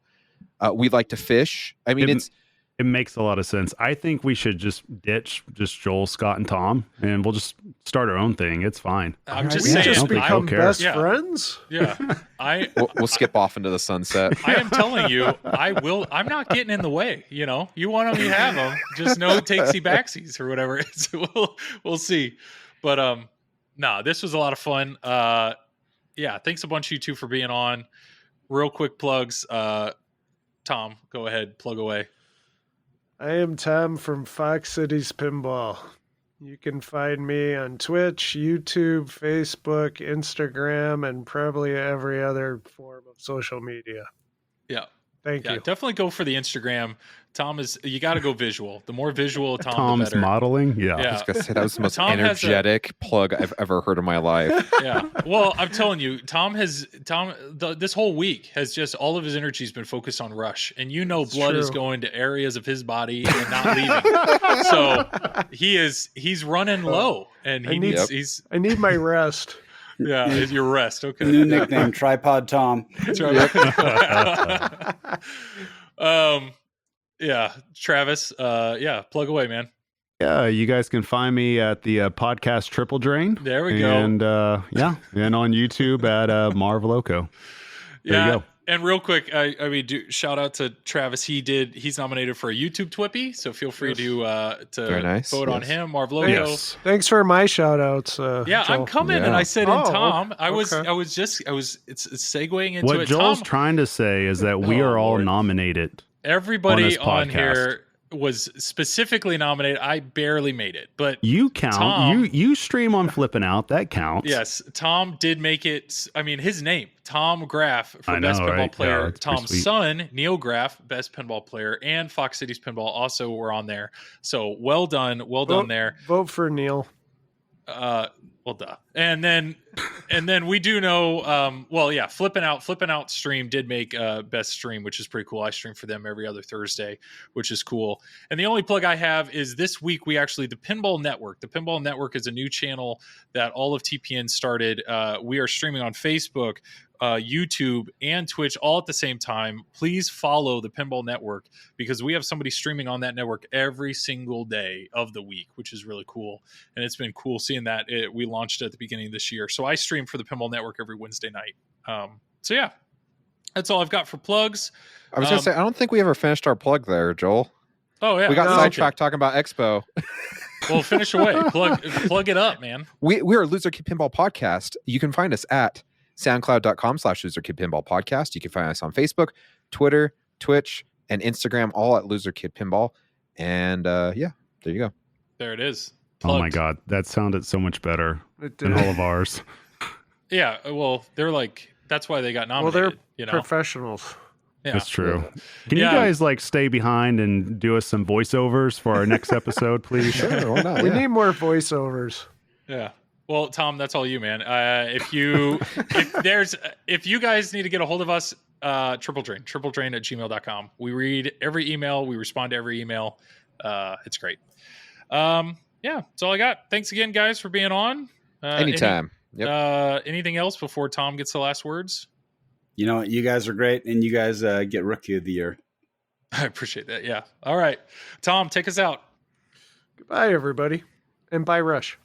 Speaker 7: We like to fish. I mean,
Speaker 4: it makes a lot of sense. I think we should just ditch Joel, Scott, and Tom, and we'll just start our own thing. It's fine.
Speaker 3: I'm just
Speaker 5: We
Speaker 3: saying.
Speaker 5: just
Speaker 4: I don't
Speaker 5: become
Speaker 4: care.
Speaker 5: best friends.
Speaker 3: Yeah.
Speaker 7: we'll skip off into the sunset.
Speaker 3: I am telling you, I'm not getting in the way. You want them, you have them. Just no takesy backsies or whatever. So we'll see. But no, this was a lot of fun. Yeah, thanks a bunch, you two, for being on. Real quick plugs. Tom, go ahead, plug away.
Speaker 5: I am Tom from Fox Cities Pinball. You can find me on Twitch, YouTube, Facebook, Instagram, and probably every other form of social media.
Speaker 3: Yeah.
Speaker 5: Thank
Speaker 3: Yeah,
Speaker 5: you.
Speaker 3: definitely go for the Instagram. Tom you got to go visual. The more visual Tom, the
Speaker 4: Tom's
Speaker 3: better.
Speaker 4: modeling. Yeah.
Speaker 7: I was gonna say that was the most
Speaker 3: Tom has
Speaker 7: energetic plug I've ever heard in my life.
Speaker 3: Yeah. Well, I'm telling you, this whole week has just all of his energy's been focused on Rush, and blood is going to areas of his body and not leaving. So he's running low, and
Speaker 5: I need my rest.
Speaker 3: Yeah, it's your rest. Okay.
Speaker 8: New nickname, Tripod Tom.
Speaker 3: That's right. Yeah, Travis. Plug away, man.
Speaker 4: Yeah, you guys can find me at the podcast Triple Drain.
Speaker 3: There we go.
Speaker 4: And and on YouTube at Marveloco. There you go.
Speaker 3: And real quick, I mean, shout out to Travis. He's nominated for a YouTube Twippy, so feel free to
Speaker 7: Very nice.
Speaker 3: vote on him. Marveloco.
Speaker 4: Yes.
Speaker 5: Thanks for my shout outs.
Speaker 3: Yeah,
Speaker 5: Joel.
Speaker 3: I'm coming, and I said,
Speaker 5: Oh,
Speaker 3: Tom. I was
Speaker 5: okay.
Speaker 3: it's segueing into
Speaker 4: What
Speaker 3: it.
Speaker 4: Joel's
Speaker 3: Tom,
Speaker 4: trying to say is that we
Speaker 3: Oh,
Speaker 4: are all
Speaker 3: Lord.
Speaker 4: nominated.
Speaker 3: everybody
Speaker 4: on
Speaker 3: on
Speaker 4: this podcast.
Speaker 3: here was specifically nominated. I barely made it, but
Speaker 4: You count.
Speaker 3: Tom-
Speaker 4: you stream on Flipping Out. That counts.
Speaker 3: yes, Tom did make it. I mean, his name, Tom Graf, for
Speaker 4: I
Speaker 3: Best
Speaker 4: know,
Speaker 3: Pinball
Speaker 4: right?
Speaker 3: Player.
Speaker 4: Yeah, it's pretty
Speaker 3: Tom's
Speaker 4: sweet.
Speaker 3: son, Neil Graf, Best Pinball Player, and Fox Cities Pinball also were on there. So well done there.
Speaker 5: Vote for Neil.
Speaker 3: Well, duh. And then we do know, Flipping Out stream did make best stream, which is pretty cool. I stream for them every other Thursday, which is cool. And the only plug I have is this week the Pinball Network. The Pinball Network is a new channel that all of TPN started. We are streaming on Facebook, YouTube, and Twitch all at the same time. Please follow the Pinball Network because we have somebody streaming on that network every single day of the week, which is really cool. And it's been cool seeing that. We launched at the beginning of this year. So I stream for the Pinball Network every Wednesday night. That's all I've got for plugs.
Speaker 7: I was gonna say I don't think we ever finished our plug there, Joel.
Speaker 3: Oh yeah,
Speaker 7: We got
Speaker 3: no,
Speaker 7: sidetracked talking about Expo.
Speaker 3: Well, finish away. Plug it up, man.
Speaker 7: We're a Loserkid Pinball Podcast. You can find us at soundcloud.com/Loserkid Pinball Podcast. You can find us on Facebook, Twitter, Twitch, and Instagram, all at Loserkid Pinball. And there you go.
Speaker 3: There it is.
Speaker 4: Oh my
Speaker 3: Plugged.
Speaker 4: God, that sounded so much better
Speaker 5: It
Speaker 4: than
Speaker 5: did.
Speaker 4: all of ours.
Speaker 3: Yeah, well, they're like that's why they got
Speaker 5: Well,
Speaker 3: nominated.
Speaker 5: they're professionals.
Speaker 3: Yeah.
Speaker 4: That's true. Can
Speaker 3: Yeah.
Speaker 4: you guys stay behind and do us some voiceovers for our next episode, please?
Speaker 7: Sure, why not?
Speaker 5: We
Speaker 7: Yeah.
Speaker 5: need more voiceovers.
Speaker 3: Yeah. Well, Tom, that's all you, man. If you guys need to get a hold of us, triple drain at gmail.com. We read every email. We respond to every email. It's great. That's all I got. Thanks again, guys, for being on.
Speaker 7: Anytime.
Speaker 3: Anything else before Tom gets the last words?
Speaker 8: You know, you guys are great, and you guys get Rookie of the Year.
Speaker 3: I appreciate that. Yeah. All right. Tom, take us out.
Speaker 5: Goodbye, everybody. And bye, Rush.